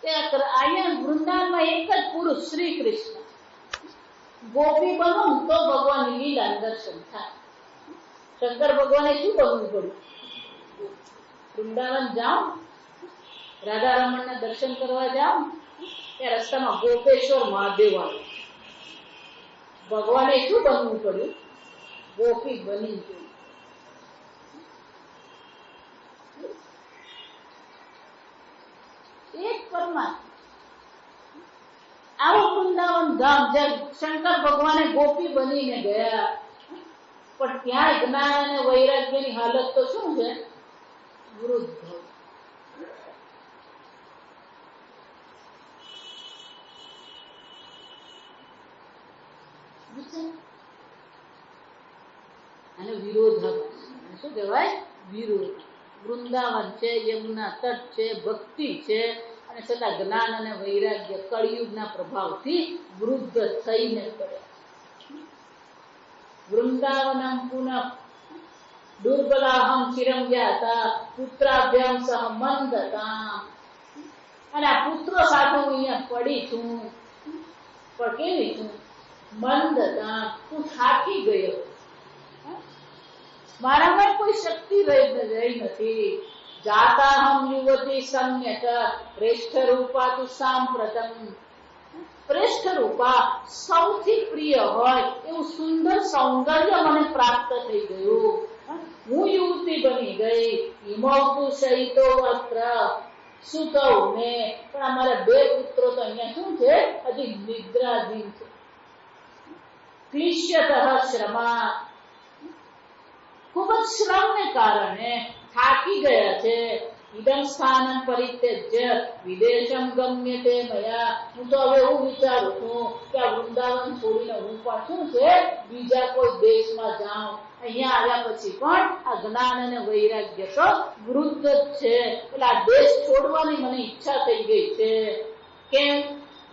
અહીંયા વૃંદાવનમાં એક જ પુરુષ શ્રી કૃષ્ણ. ગોપી બનો તો ભગવાનની લીલા દર્શન થાય. શંકર ભગવાને શું બનવું પડ્યું? વૃંદાવન જાઓ, રાધા રમણના દર્શન કરવા જાઓ, ત્યાં રસ્તામાં ગોપેશ્વર મહાદેવ આવે. ભગવાને શું બનવું પડ્યું? ગોપી બની ગઈ. એક પરમાત્મા. આવું વૃંદાવન ધામ જ્યાં શંકર ભગવાને ગોપી બનીને ગયા, પણ ત્યાં જ્ઞાન અને વૈરાગ્યની હાલત તો શું છે? વૃદ્ધ. અને વિરોધાભાસ. શું કહેવાય? વિરોધ. વૃંદાવન છે, યમુના તટ છે, ભક્તિ છે, અને છતાં જ્ઞાન અને વૈરાગ્ય કળિયુગના પ્રભાવથી વૃદ્ધ થઈને પડે. વૃંદાવનમ પુનઃ દુર્બલાહમ ચિરમ જ્ઞાતા પુત્રાભ્યામ સહ મંદતામ. અને આ પુત્રો સાથે હું અહીંયા પડી છું, પણ કેવી છું? મંદતામ. હું થાકી ગયો, મારામાં કોઈ શક્તિ રહી નથી. જાતા હમ યુવતી સમ્યક પ્રેષ્ઠ રૂપા તુ સાંપ્રતમ. પ્રેષ્ઠ રૂપા, સૌથી પ્રિય હોય એવું સુંદર સૌંદર્ય મને પ્રાપ્ત થઈ ગયું. હું યુવતી બની ગઈ. હિમવતુ સહિતો અત્ર સુતૌ ને. પણ અમારા 2 પુત્રો તો અહીંયા શું છે? હજી નિદ્રાધીન છે. ક્લિશ્યતઃ શ્રમા, ખૂબ જ શ્રમને કારણે થાકી ગયા છે. ઇદમ સ્થાનમ પરિત્યજ્ય વિદેશમ ગમ્યતે મયા. હું તો હવે એવું વિચારું છું કે આ વૃંદાવન છોડીને હું પણ શું છે બીજા કોઈ દેશમાં જાઉં. અહીંયા આવ્યા પછી પણ આ જ્ઞાન અને વૈરાગ્ય તો વૃદ્ધ જ છે, એટલે આ દેશ છોડવાની મને ઈચ્છા થઈ ગઈ છે. કેમ?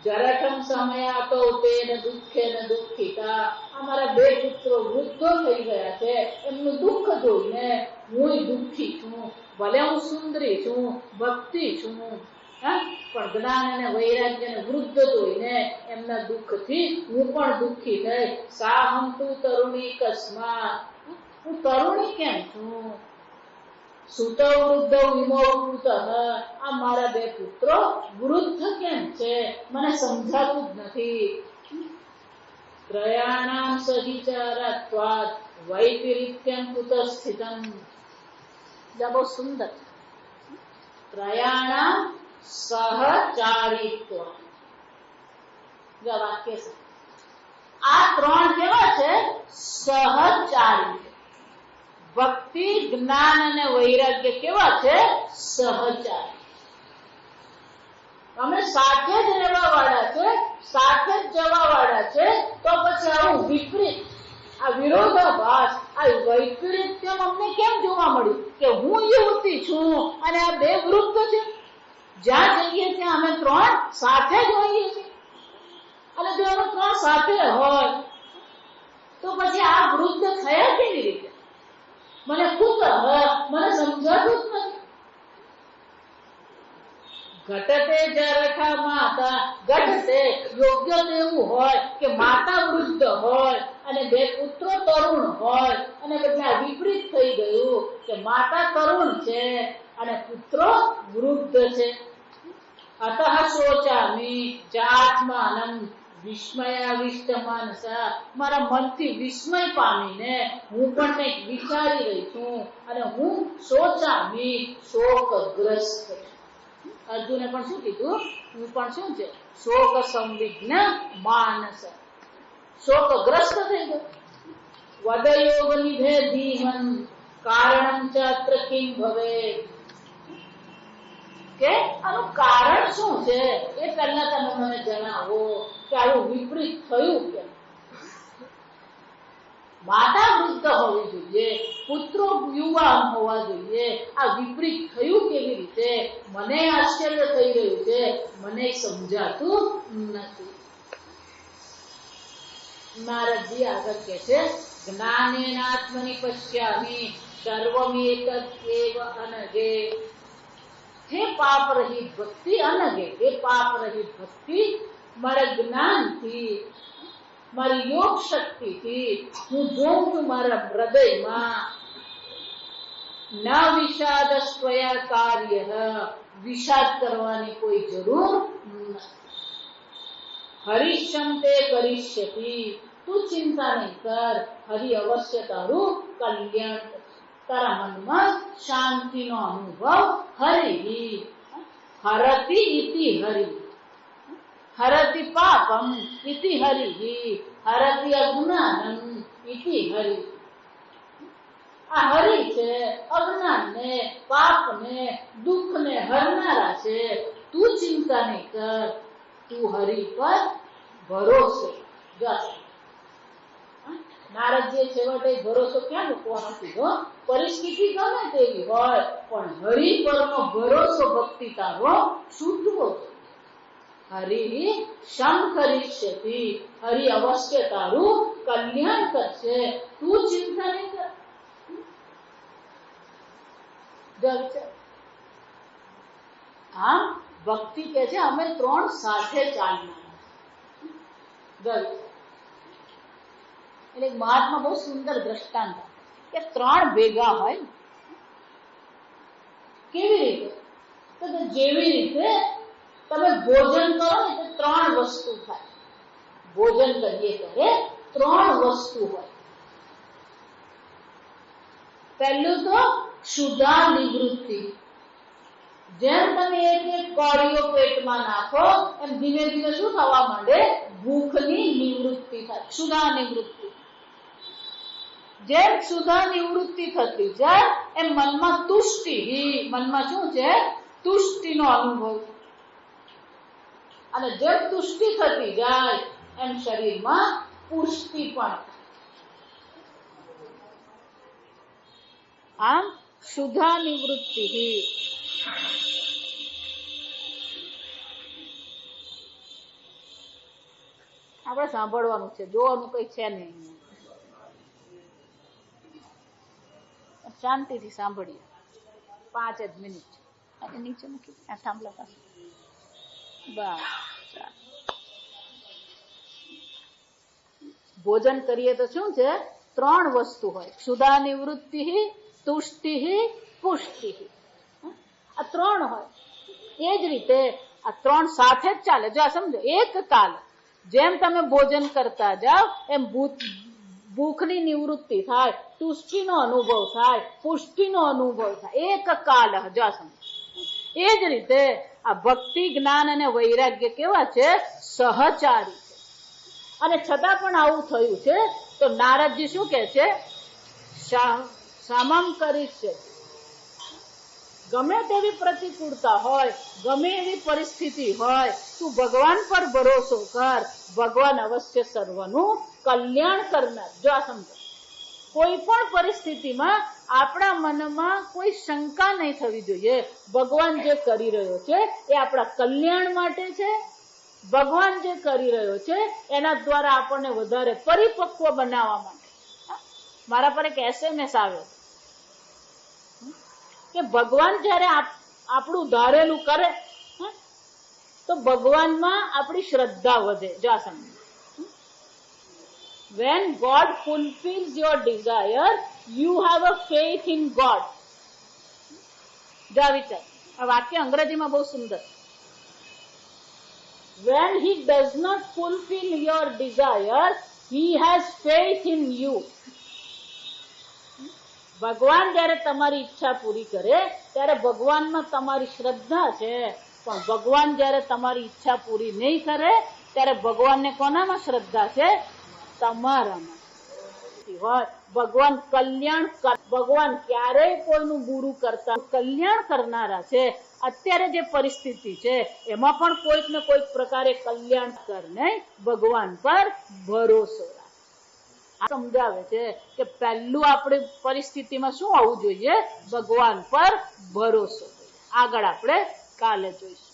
જરઠમ સમયાતો તેન દુઃખેન દુઃખિતા. અમારા બે પુત્રો વૃદ્ધો થઈ ગયા છે, એમનું દુઃખ જોઈને હું દુઃખી છું. ભલે હું સુંદરી છું, ભક્તિ છું, પણ જ્ઞાન અને વૈરાગ્ય અને વૃદ્ધ જોઈને એમના દુઃખથી હું પણ દુઃખી થઈ. સાહમ તું તરુણી કસ્માત. હું તરુણી કેમ છું? સુત વૃદ્ધ વિમોકૃત. આ મારા બે પુત્રો વૃદ્ધ કેમ છે મને સમજાતું જ નથી. ત્રયાણામ સહિચારત્વાદ વૈપરીત્યમ કુત સ્થિતમ. બહુ સુંદર. ત્રયાણામ સહચારિત્વ. વાક્ય છે આ ત્રણ કેવા છે? સહચારી. ભક્તિ, જ્ઞાન અને વૈરાગ્ય કેવા છે? સહચારી. અમે સાથે જ રહેવા વાળા છે, સાથે જ જવા વાળા છે, તો પછી આવું વિપરીત, આ વિરોધાભાસ, આ વૈપરીત્ય અમને કેમ જોવા મળ્યું કે હું યુવતી છું અને આ બે વૃદ્ધ છે? જ્યાં જઈએ ત્યાં અમે ત્રણ સાથે જ હોઈએ છીએ. અને જો અમે ત્રણ સાથે હોય તો પછી આ વૃદ્ધ થયા કેવી રીતે? મને ખુદ મને સમજાતું જ નથી. ઘટતે જરઠા માતા. ઘટતે યોગ્ય એવું હોય કે માતા વૃદ્ધ હોય અને બે પુત્રો તરુણ હોય, અને પછી આ વિપરીત થઈ ગયું કે માતા તરુણ છે અને પુત્રો વૃદ્ધ છે. અતઃ શોચામી ચાત્માનમ વિસ્મયાવિષ્ટ માનસા. મારા મનથી વિસ્મય પામીને હું પણ કંઈક વિચારી રહી છું અને હું શોચામી શોકગ્રસ્ત છું. અર્જુને પણ શું કીધું? હું પણ શું છે? શોક સંવિઘ્ન માનસ. શોકગ્રસ્ત થઈ ગયો. વદયોગ નિભે ધીમન કારણમ ચ અત્ર કિમ ભવે. કે આનું કારણ શું છે એ પહેલા તમે મને જણાવો કે આવું વિપરીત થયું કેમ? માતા વૃદ્ધ હોવી જોઈએ, પુત્રો યુવાન હોવા જોઈએ, આ વિપરીત થયું કેવી રીતે? મને આશ્ચર્ય થઈ રહ્યું છે, મને સમજાતું નથી. નારદજી આગળ કહે છે જ્ઞાનેનાત્મનિ પશ્યામિ સર્વમેતત્યેવ અનગે. હે પાપ રહિત ભક્તિ, અનગે હે પાપ રહિત ભક્તિ, મારા જ્ઞાનથી, મારી યોગ શક્તિથી હું જોઉં છું મારા હૃદયમાં ન વિષાદ સ્વયા કાર્ય. વિષાદ કરવાની કોઈ જરૂર નથી. હરિશ્યમ તે કરિષ્યતિ. તું ચિંતા નહીં કર, હરિ અવશ્ય તારું કલ્યાણ કરશે. તારા મનમાં શાંતિનો અનુભવ હરિ. હરતિ ઇતિ હરિ. હરતિ પાપમ ઇતિ હરિ. હરતિ અજ્ઞાનમ ઇતિ હરિ. આ હરિ છે અજ્ઞાનને, પાપને, દુઃખને હરનારા છે. તું ચિંતા નહીં કર, તું હરિ પર ભરોસે જા. નારદજીએ છેવટે ભરોસો ક્યાં મૂકવાનો કીધો? પરિસ્થિતિ ગમે તેવી હોય પણ હરિ પરનો ભરોસો ભક્તિ તારો છૂટવો. હરિ શમ કરિષ્યતિ. હરિ અવશ્ય તારું કલ્યાણ કરશે. તું ચિંતા નહીં કર. આમ ભક્તિ કે છે અમે ત્રણ સાથે ચાલવાના. એટલે મહાત્મા બહુ સુંદર દ્રષ્ટાંત કે ત્રણ ભેગા હોય કેવી રીતે? તો જેવી રીતે તમે ભોજન કરો ને તો ત્રણ વસ્તુ થાય. ભોજન કરીએ ત્યારે ત્રણ વસ્તુ હોય. પહેલું તો ક્ષુધા નિવૃત્તિ. જેમ તમે એક એક કોળીઓ પેટમાં નાખો એમ ધીમે ધીમે શું થવા માંડે? ભૂખની નિવૃત્તિ થાય, ક્ષુધા નિવૃત્તિ. જેમ સુધા નિવૃત્તિ થતી જાય એમ મનમાં તુષ્ટિ, મનમાં શું છે? તુષ્ટિનો અનુભવ. અને જેમ તુષ્ટિ થતી જાય એમ શરીરમાં પુષ્ટિ પણ. આમ સુધા નિવૃત્તિ. આપણે સાંભળવાનું છે, જોવાનું કઈ છે નહીં. શાંતિથી સાંભળીએ. 5 જ મિનિટ અને નીચે મૂકી આ થાંભલા પાસે. બસ. ભોજન કરીએ તો શું છે? 3 વસ્તુ હોય. સુધા નિવૃત્તિ, તુષ્ટિ, પુષ્ટિ. આ 3 હોય. એ જ રીતે આ 3 સાથે જ ચાલે. જો આ સમજો, એક કાલ જેમ તમે ભોજન કરતા જાઓ એમ ભૂખની નિવૃત્તિ થાય, તુષ્ટિનો અનુભવ થાય, પુષ્ટિનો અનુભવ થાય. એક કાલ. જો આ સમજો. એ જ રીતે આ ભક્તિ, જ્ઞાન અને વૈરાગ્ય કેવા છે? સહચારી છે. અને છતાં પણ આવું થયું છે તો નારદજી શું કહે છે? સમમ કરીશ. ગમે તેવી પ્રતિકૂળતા હોય, ગમે એવી પરિસ્થિતિ હોય, તું ભગવાન પર ભરોસો કર. ભગવાન અવશ્ય સર્વનું કલ્યાણ કરનાર. જો આ સમજો, કોઈ પણ પરિસ્થિતિમાં આપણા મનમાં કોઈ શંકા નહીં થવી જોઈએ. ભગવાન જે કરી રહ્યો છે એ આપણા કલ્યાણ માટે છે. ભગવાન જે કરી રહ્યો છે એના દ્વારા આપણને વધારે પરિપક્વ બનાવવા માટે. મારા પર એક SMS આવ્યો કે ભગવાન જયારે આપણું ધારેલું કરે તો ભગવાનમાં આપણી શ્રદ્ધા વધે. જો આ સમજો, when God fulfills your desire, you have a faith in God. જો આ વિચાર, આ વાક્ય અંગ્રેજીમાં બહુ સુંદર. When he does not fulfill your desire, he has faith in you. ભગવાન જયારે તમારી ઈચ્છા પૂરી કરે ત્યારે ભગવાનમાં તમારી શ્રદ્ધા છે. પણ ભગવાન જયારે તમારી ઈચ્છા પૂરી નહીં કરે ત્યારે ભગવાનને કોનામાં શ્રદ્ધા છે? તમારામાં. ભગવાન કલ્યાણ, ભગવાન ક્યારેય કોઈનું બુરું કરતા, કલ્યાણ કરનારા છે. અત્યારે જે પરિસ્થિતિ છે એમાં પણ કોઈક ને કોઈક પ્રકારે કલ્યાણ કરને ભગવાન પર ભરોસો રાખ. સમજાવે છે કે પહેલું આપણી પરિસ્થિતિમાં શું આવવું જોઈએ? ભગવાન પર ભરોસો. આગળ આપણે કાલે જોઈશું.